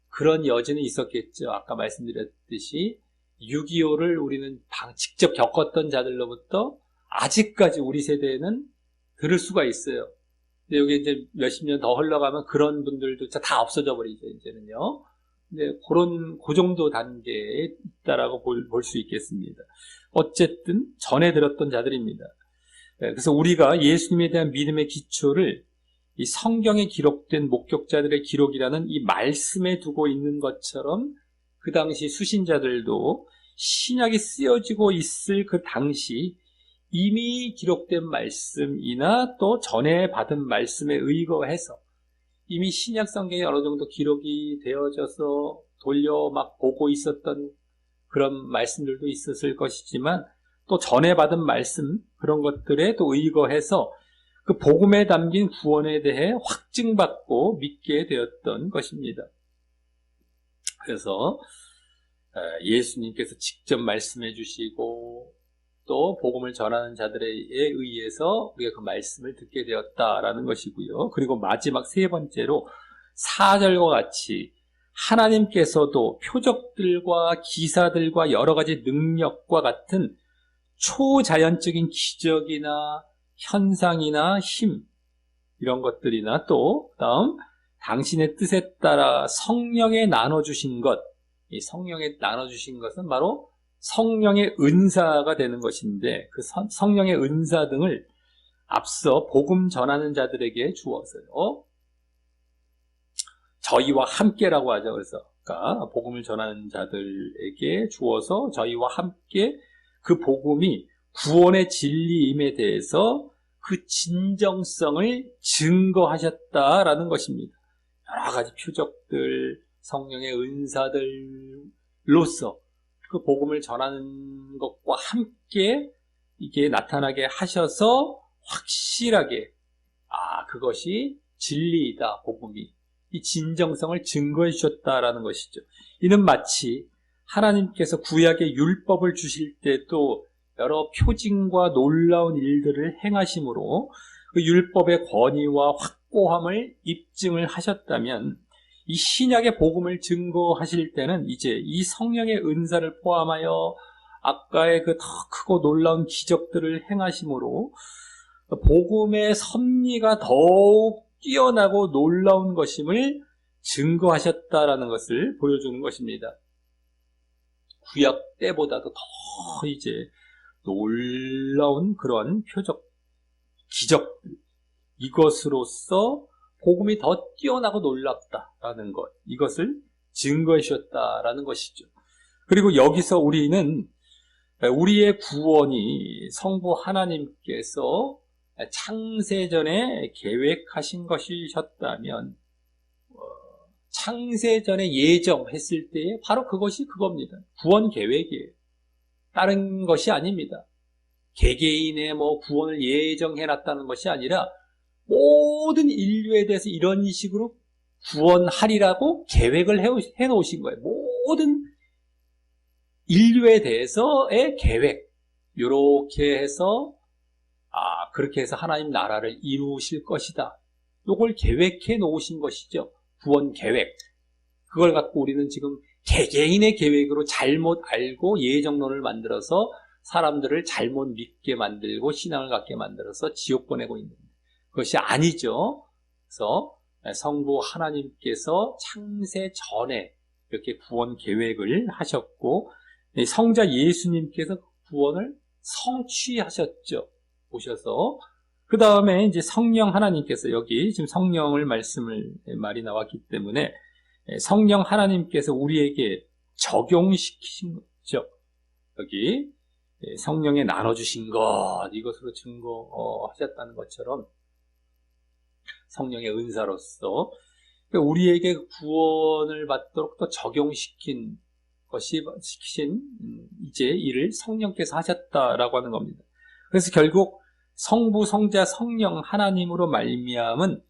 그런 여지는 있었겠죠. 아까 말씀드렸듯이 6.25를 우리는 직접 겪었던 자들로부터 아직까지 우리 세대에는 들을 수가 있어요. 근데 여기 이제 몇십 년 더 흘러가면 그런 분들도 다 없어져 버리죠, 이제는요. 근데 그 정도 단계에 있다라고 볼 수 있겠습니다. 어쨌든 전해 들었던 자들입니다. 그래서 우리가 예수님에 대한 믿음의 기초를 이 성경에 기록된 목격자들의 기록이라는 이 말씀에 두고 있는 것처럼, 그 당시 수신자들도 신약이 쓰여지고 있을 그 당시 이미 기록된 말씀이나 또 전해 받은 말씀에 의거해서 이미 신약 성경에 어느 정도 기록이 되어져서 돌려 막 보고 있었던 그런 말씀들도 있었을 것이지만, 또 전해 받은 말씀, 그런 것들에 또 의거해서 그 복음에 담긴 구원에 대해 확증받고 믿게 되었던 것입니다. 그래서 예수님께서 직접 말씀해 주시고 또 복음을 전하는 자들에 의해서 우리가 그 말씀을 듣게 되었다라는 것이고요. 그리고 마지막 세 번째로 4절과 같이 하나님께서도 표적들과 기사들과 여러 가지 능력과 같은 초자연적인 기적이나 현상이나 힘, 이런 것들이나 또 다음 당신의 뜻에 따라 성령에 나눠주신 것, 이 성령에 나눠주신 것은 바로 성령의 은사가 되는 것인데, 그 성령의 은사 등을 앞서 복음 전하는 자들에게 주어서요. 저희와 함께라고 하죠. 그래서 복음을 전하는 자들에게 주어서 저희와 함께 그 복음이 구원의 진리임에 대해서 그 진정성을 증거하셨다라는 것입니다. 여러 가지 표적들, 성령의 은사들로서 그 복음을 전하는 것과 함께 이게 나타나게 하셔서 확실하게 그것이 진리이다, 복음이. 이 진정성을 증거해 주셨다라는 것이죠. 이는 마치 하나님께서 구약의 율법을 주실 때도 여러 표징과 놀라운 일들을 행하심으로 그 율법의 권위와 확고함을 입증을 하셨다면, 이 신약의 복음을 증거하실 때는 이제 이 성령의 은사를 포함하여 아까의 그 더 크고 놀라운 기적들을 행하심으로 복음의 섭리가 더욱 뛰어나고 놀라운 것임을 증거하셨다라는 것을 보여주는 것입니다. 구약 때보다도 더 이제 놀라운 그런 표적, 기적들, 이것으로서 복음이 더 뛰어나고 놀랍다라는 것, 이것을 증거해 주셨다라는 것이죠. 그리고 여기서 우리는 우리의 구원이 성부 하나님께서 창세전에 계획하신 것이셨다면 창세전에 예정했을 때 바로 그것이 그겁니다. 구원 계획이에요. 다른 것이 아닙니다. 개개인의 구원을 예정해놨다는 것이 아니라 모든 인류에 대해서 이런 식으로 구원하리라고 계획을 해놓으신 거예요. 모든 인류에 대해서의 계획, 이렇게 해서 그렇게 해서 하나님 나라를 이루실 것이다. 이걸 계획해 놓으신 것이죠. 구원 계획. 그걸 갖고 우리는 지금 개개인의 계획으로 잘못 알고 예정론을 만들어서 사람들을 잘못 믿게 만들고 신앙을 갖게 만들어서 지옥 보내고 있는 것이 아니죠. 그래서 성부 하나님께서 창세 전에 이렇게 구원 계획을 하셨고 성자 예수님께서 구원을 성취하셨죠. 오셔서 그 다음에 이제 성령 하나님께서 여기 지금 성령을 말이 나왔기 때문에 성령 하나님께서 우리에게 적용시키신 거죠. 여기 성령에 나눠주신 것, 이것으로 증거하셨다는 것처럼 성령의 은사로서 우리에게 구원을 받도록 또 적용시키신 이제 일을 성령께서 하셨다라고 하는 겁니다. 그래서 결국 성부, 성자, 성령 하나님으로 말미암은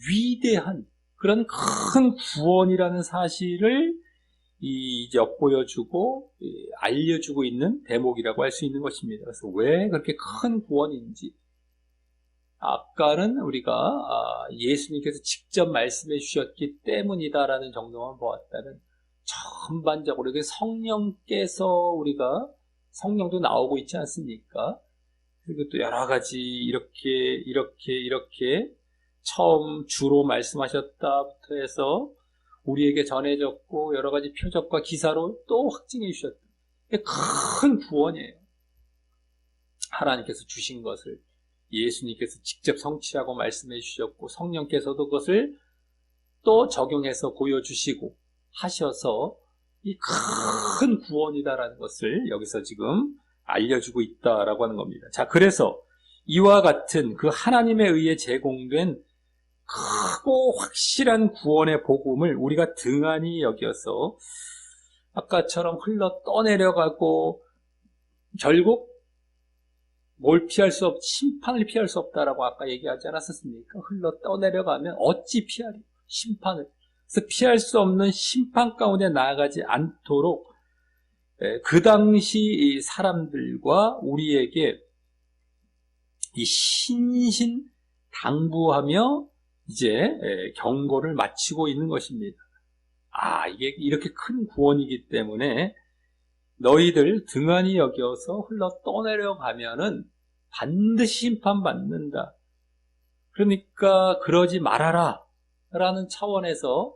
위대한 그런 큰 구원이라는 사실을 이제 엿보여주고 알려주고 있는 대목이라고 할 수 있는 것입니다. 그래서 왜 그렇게 큰 구원인지, 아까는 우리가 예수님께서 직접 말씀해 주셨기 때문이다라는 정도만 보았다면 전반적으로 성령께서 우리가 성령도 나오고 있지 않습니까? 그리고 또 여러 가지 이렇게 처음 주로 말씀하셨다부터 해서 우리에게 전해졌고 여러 가지 표적과 기사로 또 확증해 주셨다. 큰 구원이에요. 하나님께서 주신 것을 예수님께서 직접 성취하고 말씀해 주셨고 성령께서도 그것을 또 적용해서 보여주시고 하셔서 이 큰 구원이다라는 것을 여기서 지금 알려주고 있다라고 하는 겁니다. 자, 그래서 이와 같은 그 하나님에 의해 제공된 크고 확실한 구원의 복음을 우리가 등한히 여겨서 아까처럼 흘러 떠내려가고 결국 뭘 피할 수 심판을 피할 수 없다라고 아까 얘기하지 않았었습니까? 흘러 떠내려가면 어찌 피하리? 심판을. 그래서 피할 수 없는 심판 가운데 나아가지 않도록 그 당시 이 사람들과 우리에게 이 신신당부하며 이제 경고를 마치고 있는 것입니다. 이게 이렇게 큰 구원이기 때문에 너희들 등한히 여겨서 흘러 떠내려가면은 반드시 심판받는다. 그러니까 그러지 말아라 라는 차원에서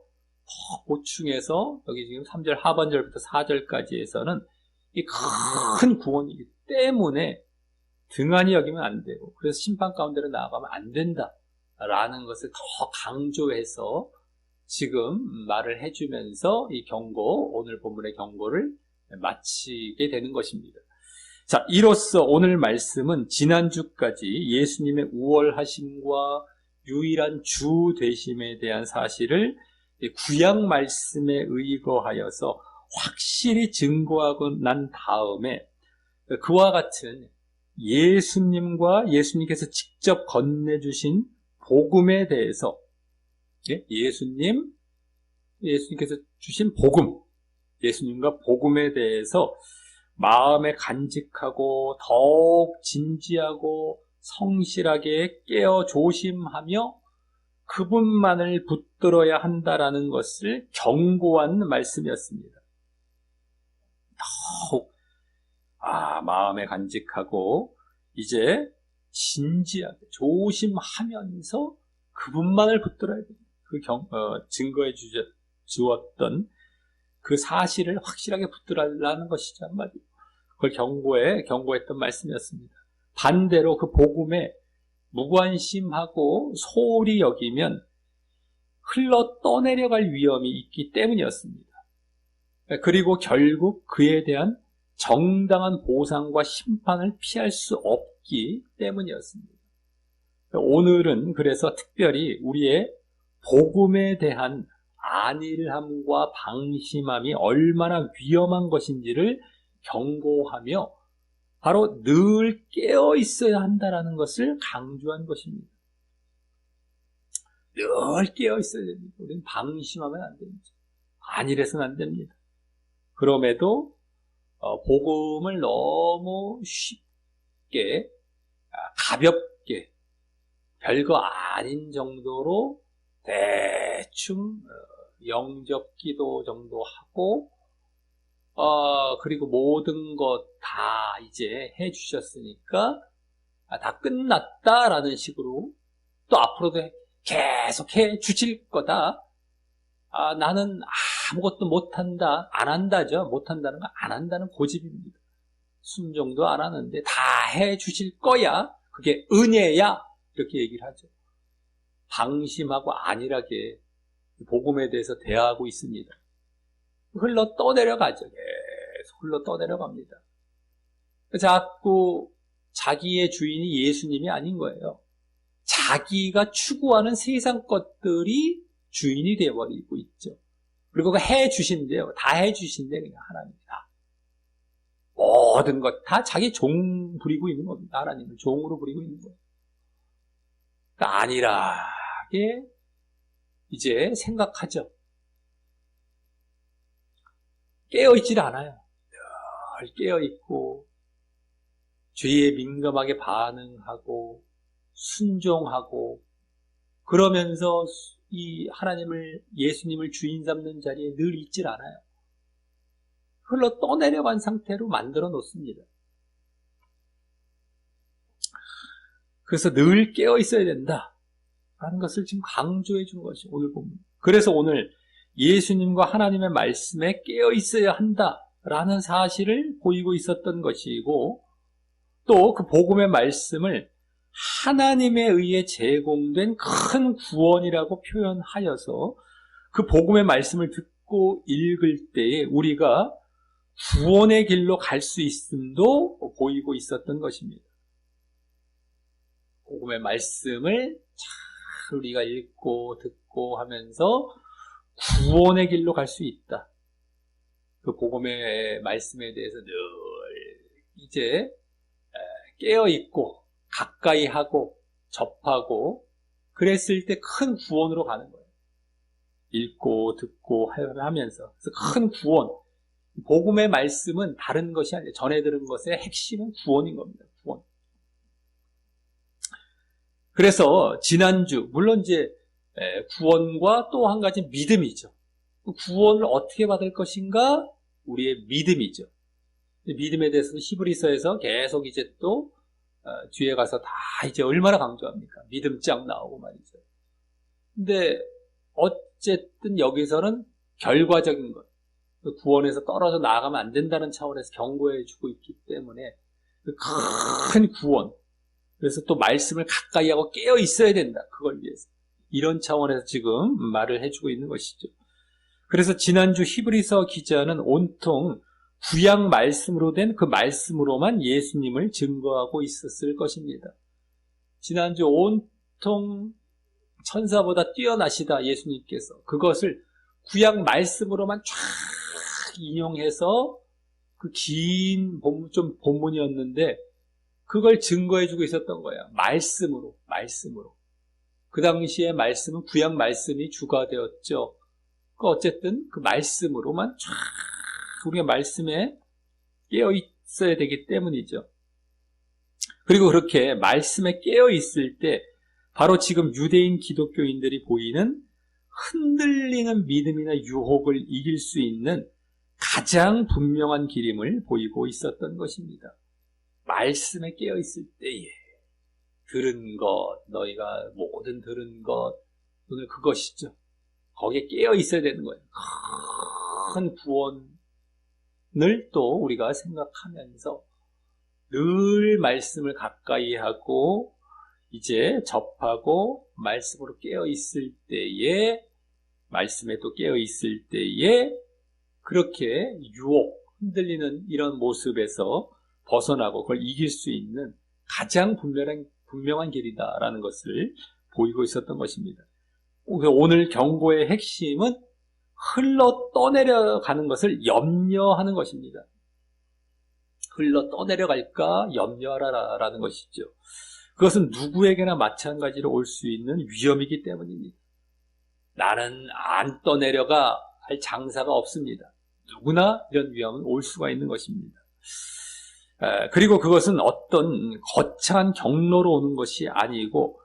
더 보충해서 여기 지금 3절 하반절부터 4절까지에서는 이 큰 구원이기 때문에 등한히 여기면 안 되고 그래서 심판 가운데로 나아가면 안 된다라는 것을 더 강조해서 지금 말을 해주면서 이 경고, 오늘 본문의 경고를 마치게 되는 것입니다. 자, 이로써 오늘 말씀은 지난주까지 예수님의 우월하심과 유일한 주 되심에 대한 사실을 구약 말씀에 의거하여서 확실히 증거하고 난 다음에 그와 같은 예수님과 예수님께서 직접 건네주신 복음에 대해서 예수님께서 주신 복음, 예수님과 복음에 대해서 마음에 간직하고 더욱 진지하고 성실하게 깨어 조심하며 그분만을 붙들어야 한다라는 것을 경고한 말씀이었습니다. 더욱 마음에 간직하고 이제 진지하게 조심하면서 그분만을 붙들어야 됩니다. 증거해 주었던 그 사실을 확실하게 붙들라는 것이죠, 한마디로. 그걸 경고했던 말씀이었습니다. 반대로 그 복음에 무관심하고 소홀히 여기면 흘러 떠내려갈 위험이 있기 때문이었습니다. 그리고 결국 그에 대한 정당한 보상과 심판을 피할 수 없기 때문이었습니다. 오늘은 그래서 특별히 우리의 복음에 대한 안일함과 방심함이 얼마나 위험한 것인지를 경고하며 바로 늘 깨어 있어야 한다는 것을 강조한 것입니다. 늘 깨어 있어야 됩니다. 우리는 방심하면 안 됩니다. 안일해서는 안 됩니다. 그럼에도 복음을 너무 쉽게, 가볍게, 별거 아닌 정도로 대충 영접 기도 정도 하고, 그리고 모든 것 다 이제 해 주셨으니까 다 끝났다라는 식으로 또 앞으로도 계속 해 주실 거다. 나는 아무것도 못한다. 안 한다죠. 못한다는 건 안 한다는 고집입니다. 순종도 안 하는데 다 해 주실 거야. 그게 은혜야. 이렇게 얘기를 하죠. 방심하고 안일하게 복음에 대해서 대하고 있습니다. 흘러 떠내려가죠. 계속 흘러 떠내려갑니다. 자꾸 자기의 주인이 예수님이 아닌 거예요. 자기가 추구하는 세상 것들이 주인이 되어버리고 있죠. 그리고 그 해주신대요. 다 해주신대, 그냥 하나님이 다. 모든 것 다 자기 종 부리고 있는 겁니다. 하나님을 종으로 부리고 있는 거예요. 그러니까 안일하게 이제 생각하죠. 깨어있질 않아요. 늘 깨어있고 죄에 민감하게 반응하고 순종하고 그러면서 이 하나님을, 예수님을 주인 삼는 자리에 늘 있질 않아요. 흘러 떠내려간 상태로 만들어 놓습니다. 그래서 늘 깨어 있어야 된다 라는 것을 지금 강조해 준 것이 오늘 봅니다. 그래서 오늘 예수님과 하나님의 말씀에 깨어 있어야 한다라는 사실을 보이고 있었던 것이고, 또 그 복음의 말씀을 하나님에 의해 제공된 큰 구원이라고 표현하여서 그 복음의 말씀을 듣고 읽을 때에 우리가 구원의 길로 갈 수 있음도 보이고 있었던 것입니다. 복음의 말씀을 잘 우리가 읽고 듣고 하면서 구원의 길로 갈 수 있다. 그 복음의 말씀에 대해서 늘 이제 깨어있고 가까이 하고 접하고 그랬을 때 큰 구원으로 가는 거예요. 읽고 듣고 하면서. 그래서 큰 구원. 복음의 말씀은 다른 것이 아니라 전해 들은 것의 핵심은 구원인 겁니다. 구원. 그래서 지난주 물론 이제 구원과 또 한 가지 믿음이죠. 구원을 어떻게 받을 것인가? 우리의 믿음이죠. 믿음에 대해서 히브리서에서 계속 이제 또 뒤에 가서 다 이제 얼마나 강조합니까? 믿음장 나오고 말이죠. 근데 어쨌든 여기서는 결과적인 것, 구원에서 떨어져 나아가면 안 된다는 차원에서 경고해 주고 있기 때문에 큰 구원, 그래서 또 말씀을 가까이 하고 깨어 있어야 된다. 그걸 위해서. 이런 차원에서 지금 말을 해주고 있는 것이죠. 그래서 지난주 히브리서 기자는 온통 구약 말씀으로 된 그 말씀으로만 예수님을 증거하고 있었을 것입니다. 지난주 온통 천사보다 뛰어나시다 예수님께서 그것을 구약 말씀으로만 쫙 인용해서 그 긴 본문이었는데 그걸 증거해주고 있었던 거예요. 말씀으로. 그 당시에 말씀은 구약 말씀이 주가 되었죠. 어쨌든 그 말씀으로만 쫙 우리가 말씀에 깨어 있어야 되기 때문이죠. 그리고 그렇게 말씀에 깨어 있을 때 바로 지금 유대인 기독교인들이 보이는 흔들리는 믿음이나 유혹을 이길 수 있는 가장 분명한 기림을 보이고 있었던 것입니다. 말씀에 깨어 있을 때에 들은 것, 너희가 모든 들은 것, 오늘 그것이죠. 거기에 깨어 있어야 되는 거예요. 큰 구원을 또 우리가 생각하면서 늘 말씀을 가까이 하고 이제 접하고 말씀으로 깨어 있을 때에 말씀에 또 깨어 있을 때에 그렇게 유혹, 흔들리는 이런 모습에서 벗어나고 그걸 이길 수 있는 가장 분명한 길이다라는 것을 보이고 있었던 것입니다. 오늘 경고의 핵심은 흘러 떠내려가는 것을 염려하는 것입니다. 흘러 떠내려갈까 염려하라라는 것이죠. 그것은 누구에게나 마찬가지로 올 수 있는 위험이기 때문입니다. 나는 안 떠내려가 할 장사가 없습니다. 누구나 이런 위험은 올 수가 있는 것입니다. 그리고 그것은 어떤 거창한 경로로 오는 것이 아니고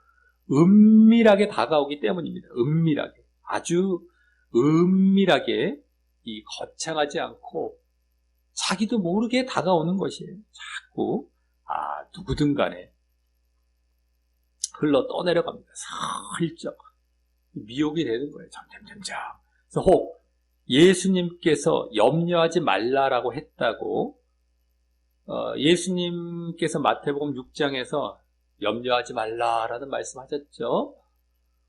은밀하게 다가오기 때문입니다. 은밀하게, 아주 은밀하게, 이 거창하지 않고 자기도 모르게 다가오는 것이에요. 자꾸 누구든 간에 흘러 떠내려갑니다. 슬쩍 미혹이 되는 거예요. 점점점점. 그래서 혹 예수님께서 염려하지 말라라고 했다고, 예수님께서 마태복음 6장에서 염려하지 말라라는 말씀하셨죠.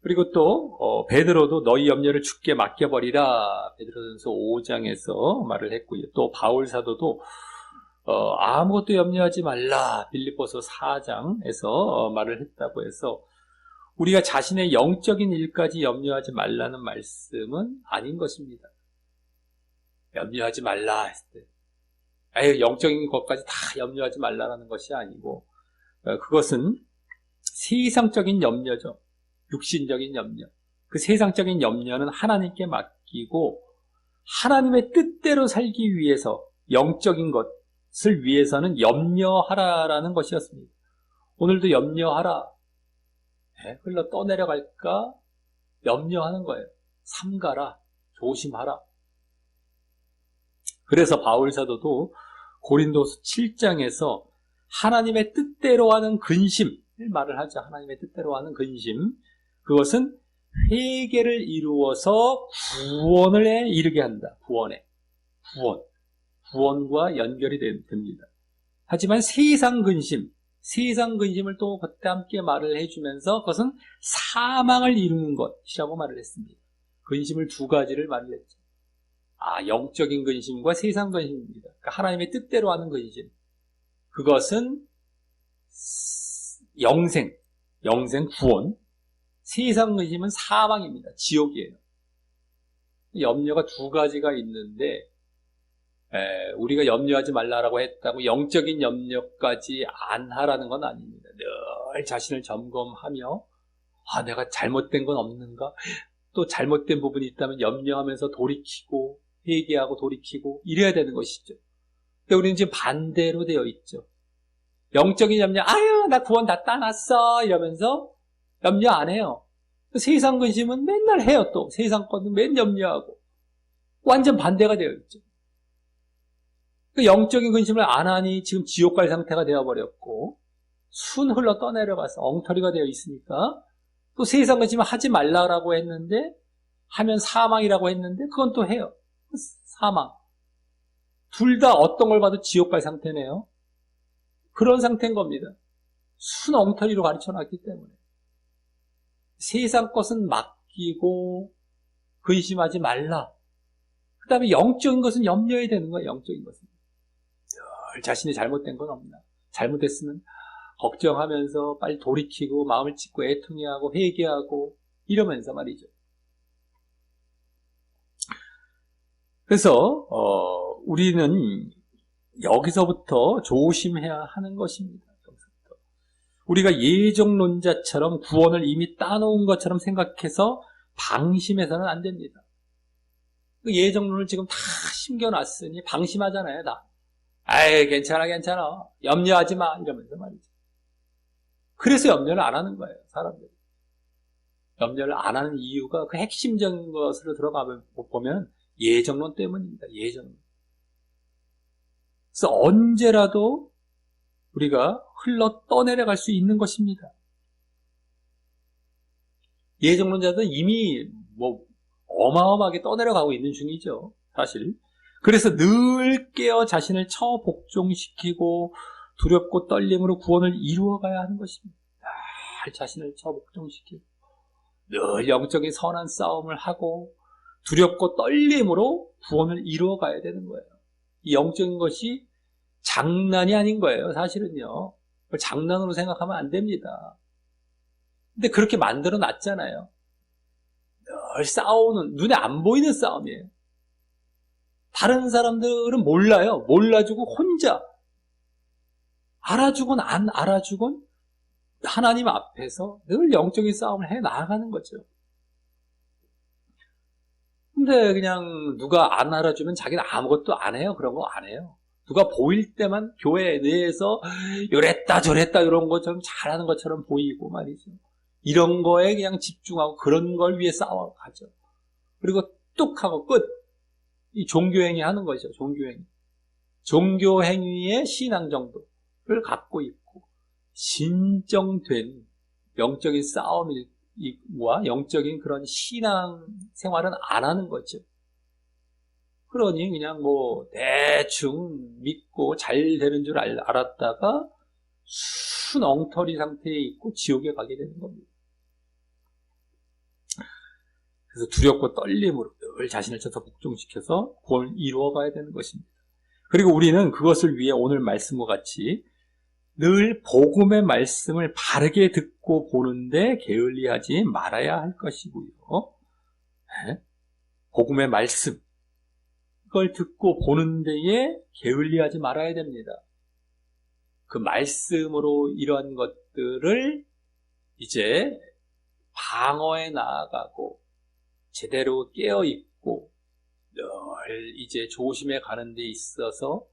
그리고 또 베드로도 너희 염려를 주께 맡겨버리라, 베드로전서 5장에서 말을 했고요. 또 바울 사도도 아무것도 염려하지 말라, 빌립보서 4장에서 말을 했다고 해서 우리가 자신의 영적인 일까지 염려하지 말라는 말씀은 아닌 것입니다. 염려하지 말라 했을 때 영적인 것까지 다 염려하지 말라라는 것이 아니고, 그것은 세상적인 염려죠. 육신적인 염려. 그 세상적인 염려는 하나님께 맡기고 하나님의 뜻대로 살기 위해서, 영적인 것을 위해서는 염려하라라는 것이었습니다. 오늘도 염려하라. 흘러 떠내려갈까 염려하는 거예요. 삼가라, 조심하라. 그래서 바울 사도도 고린도서 7장에서 하나님의 뜻대로 하는 근심을 말을 하죠. 하나님의 뜻대로 하는 근심. 그것은 회개를 이루어서 구원을 이르게 한다. 구원과 연결이 됩니다. 하지만 세상 근심을 또 그때 함께 말을 해주면서 그것은 사망을 이루는 것이라고 말을 했습니다. 근심을 두 가지를 말을 했죠. 영적인 근심과 세상 근심입니다. 그러니까 하나님의 뜻대로 하는 근심. 그것은 영생, 구원. 세상 근심은 사망입니다. 지옥이에요. 염려가 두 가지가 있는데, 우리가 염려하지 말라라고 했다고 영적인 염려까지 안 하라는 건 아닙니다. 늘 자신을 점검하며, 내가 잘못된 건 없는가? 또 잘못된 부분이 있다면 염려하면서 돌이키고, 회개하고 돌이키고, 이래야 되는 것이죠. 근데 우리는 지금 반대로 되어 있죠. 영적인 염려, 나 구원 다 따놨어, 이러면서 염려 안 해요. 세상 근심은 맨날 해요. 또 세상 거는 맨 염려하고, 완전 반대가 되어 있죠. 그 영적인 근심을 안 하니 지금 지옥 갈 상태가 되어버렸고, 순 흘러 떠내려가서 엉터리가 되어 있으니까, 또 세상 근심을 하지 말라라고 했는데, 하면 사망이라고 했는데, 그건 또 해요. 사망. 둘 다 어떤 걸 봐도 지옥 갈 상태네요. 그런 상태인 겁니다. 순 엉터리로 가르쳐 놨기 때문에. 세상 것은 맡기고 근심하지 말라. 그 다음에 영적인 것은 염려해야 되는 거예요. 영적인 것은. 늘 자신이 잘못된 건 없나. 잘못했으면 걱정하면서 빨리 돌이키고 마음을 찢고 애통해하고 회개하고 이러면서 말이죠. 그래서 우리는 여기서부터 조심해야 하는 것입니다. 여기서부터. 우리가 예정론자처럼 구원을 이미 따놓은 것처럼 생각해서 방심해서는 안 됩니다. 그 예정론을 지금 다 심겨놨으니 방심하잖아요. 다. 괜찮아 염려하지 마 이러면서 말이죠. 그래서 염려를 안 하는 거예요. 사람들이. 염려를 안 하는 이유가 그 핵심적인 것으로 들어가면 보면 예정론 때문입니다. 예정론. 그래서 언제라도 우리가 흘러 떠내려갈 수 있는 것입니다. 예정론자들은 이미 어마어마하게 떠내려가고 있는 중이죠. 사실. 그래서 늘 깨어 자신을 처복종시키고 두렵고 떨림으로 구원을 이루어가야 하는 것입니다. 늘 자신을 처복종시키고 늘 영적인 선한 싸움을 하고 두렵고 떨림으로 구원을 이루어가야 되는 거예요. 이 영적인 것이 장난이 아닌 거예요. 사실은요. 장난으로 생각하면 안 됩니다. 근데 그렇게 만들어 놨잖아요. 늘 싸우는, 눈에 안 보이는 싸움이에요. 다른 사람들은 몰라요. 몰라주고 혼자 알아주건 안 알아주건 하나님 앞에서 늘 영적인 싸움을 해 나가는 거죠. 근데 그냥 누가 안 알아주면 자기는 아무것도 안 해요. 그런 거 안 해요. 누가 보일 때만 교회 내에서 요랬다 저랬다 이런 것처럼 잘하는 것처럼 보이고 말이죠. 이런 거에 그냥 집중하고 그런 걸 위해 싸워가죠. 그리고 뚝 하고 끝. 이 종교행위 하는 것이죠. 종교행위. 종교행위의 신앙 정도를 갖고 있고 진정된 영적인 싸움과 영적인 그런 신앙 생활은 안 하는 거죠. 그러니 그냥 뭐 대충 믿고 잘 되는 줄 알았다가 순 엉터리 상태에 있고 지옥에 가게 되는 겁니다. 그래서 두렵고 떨림으로 늘 자신을 쳐서 복종시켜서 구원을 이루어가야 되는 것입니다. 그리고 우리는 그것을 위해 오늘 말씀과 같이 늘 복음의 말씀을 바르게 듣고 보는데 게을리하지 말아야 할 것이고요. 네? 복음의 말씀, 그걸 듣고 보는 데에 게을리하지 말아야 됩니다. 그 말씀으로 이러한 것들을 이제 방어해 나아가고 제대로 깨어있고 늘 이제 조심해 가는 데 있어서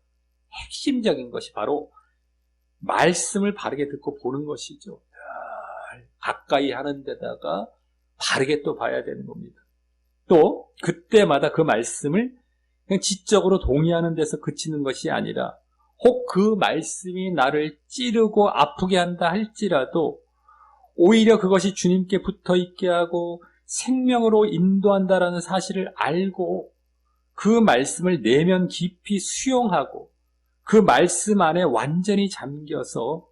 핵심적인 것이 바로 말씀을 바르게 듣고 보는 것이죠. 늘 가까이 하는 데다가 바르게 또 봐야 되는 겁니다. 또 그때마다 그 말씀을 그냥 지적으로 동의하는 데서 그치는 것이 아니라 혹 그 말씀이 나를 찌르고 아프게 한다 할지라도 오히려 그것이 주님께 붙어 있게 하고 생명으로 인도한다라는 사실을 알고 그 말씀을 내면 깊이 수용하고 그 말씀 안에 완전히 잠겨서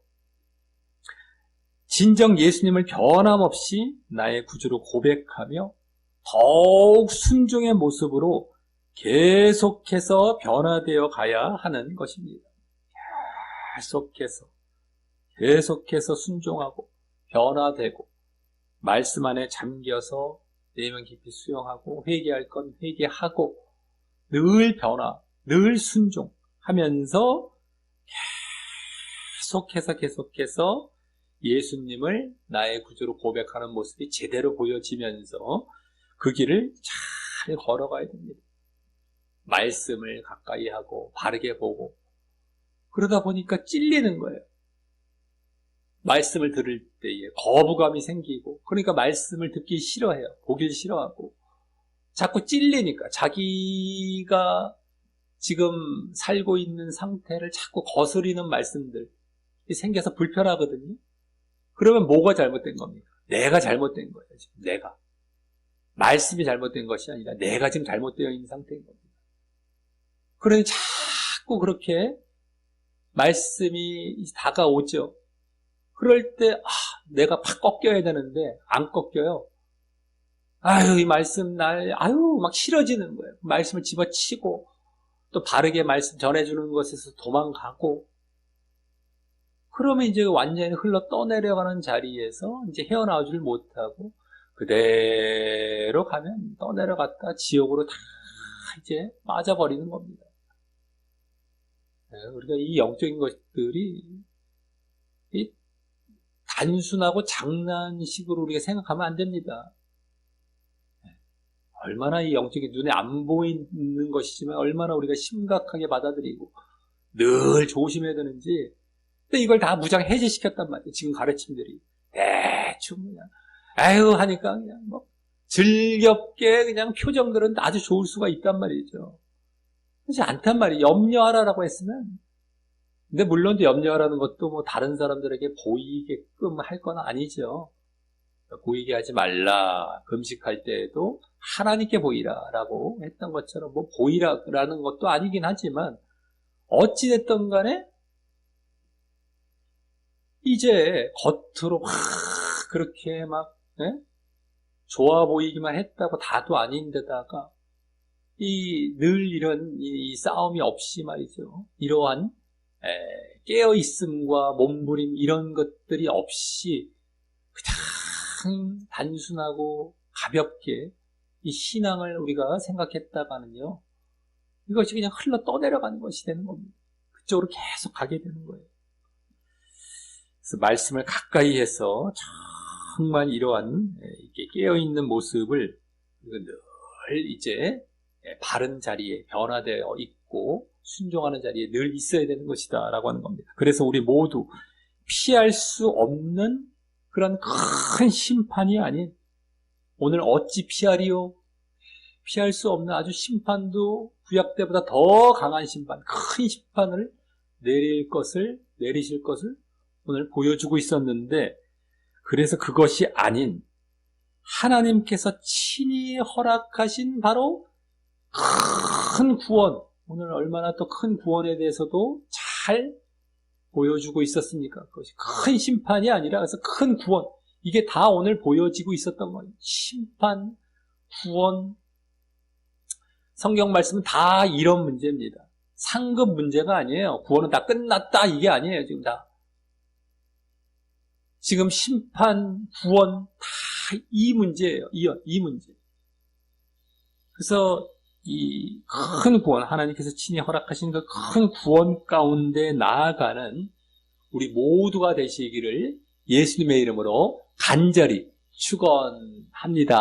진정 예수님을 변함없이 나의 구주로 고백하며 더욱 순종의 모습으로 계속해서 변화되어 가야 하는 것입니다. 계속해서 순종하고 변화되고 말씀 안에 잠겨서 내면 깊이 수용하고 회개할 건 회개하고 늘 변화, 늘 순종하면서 계속해서 예수님을 나의 구주로 고백하는 모습이 제대로 보여지면서 그 길을 잘 걸어가야 됩니다. 말씀을 가까이 하고 바르게 보고 그러다 보니까 찔리는 거예요. 말씀을 들을 때에 거부감이 생기고 그러니까 말씀을 듣기 싫어해요. 보길 싫어하고 자꾸 찔리니까 자기가 지금 살고 있는 상태를 자꾸 거스리는 말씀들이 생겨서 불편하거든요. 그러면 뭐가 잘못된 겁니까? 내가 잘못된 거예요. 지금 내가. 말씀이 잘못된 것이 아니라 내가 지금 잘못되어 있는 상태인 겁니다. 그러니 자꾸 그렇게 말씀이 다가오죠. 그럴 때 내가 팍 꺾여야 되는데 안 꺾여요. 이 말씀 막 싫어지는 거예요. 말씀을 집어치고 또 바르게 말씀 전해주는 것에서 도망가고 그러면 이제 완전히 흘러 떠내려가는 자리에서 이제 헤어나오지를 못하고 그대로 가면 떠내려갔다 지옥으로 다 이제 빠져버리는 겁니다. 우리가 이 영적인 것들이 이 단순하고 장난식으로 우리가 생각하면 안 됩니다. 얼마나 이 영적인 눈에 안 보이는 것이지만 얼마나 우리가 심각하게 받아들이고 늘 조심해야 되는지. 근데 이걸 다 무장 해제시켰단 말이에요. 지금 가르침들이 대충 그냥 하니까 그냥 뭐 즐겁게 그냥 표정들은 아주 좋을 수가 있단 말이죠. 그렇지 않단 말이에요. 염려하라라고 했으면. 근데 물론 염려하라는 것도 뭐 다른 사람들에게 보이게끔 할 건 아니죠. 보이게 하지 말라. 금식할 때에도 하나님께 보이라라고 했던 것처럼 뭐 보이라라는 것도 아니긴 하지만 어찌됐든 간에 이제 겉으로 막 그렇게 막 좋아 보이기만 했다고 다도 아닌데다가 늘 이런 이 싸움이 없이 말이죠. 이러한 깨어있음과 몸부림 이런 것들이 없이 그냥 단순하고 가볍게 이 신앙을 우리가 생각했다가는요. 이것이 그냥 흘러 떠내려가는 것이 되는 겁니다. 그쪽으로 계속 가게 되는 거예요. 그래서 말씀을 가까이 해서 정말 이러한 깨어있는 모습을 늘 이제 바른 자리에 변화되어 있고 순종하는 자리에 늘 있어야 되는 것이다 라고 하는 겁니다. 그래서 우리 모두 피할 수 없는 그런 큰 심판이 아닌 오늘 어찌 피하리요? 피할 수 없는 아주 심판도 구약 때보다 더 강한 심판, 큰 심판을 내리실 것을 오늘 보여주고 있었는데, 그래서 그것이 아닌 하나님께서 친히 허락하신 바로 큰 구원, 오늘 얼마나 또 큰 구원에 대해서도 잘 보여주고 있었습니까? 그것이 큰 심판이 아니라 그래서 큰 구원, 이게 다 오늘 보여지고 있었던 거예요. 심판, 구원, 성경 말씀은 다 이런 문제입니다. 상급 문제가 아니에요. 구원은 다 끝났다 이게 아니에요. 지금 다. 지금 심판, 구원 다 이 문제예요. 이 문제. 그래서 이 큰 구원, 하나님께서 친히 허락하신 그 큰 구원 가운데 나아가는 우리 모두가 되시기를 예수님의 이름으로 간절히 축원합니다.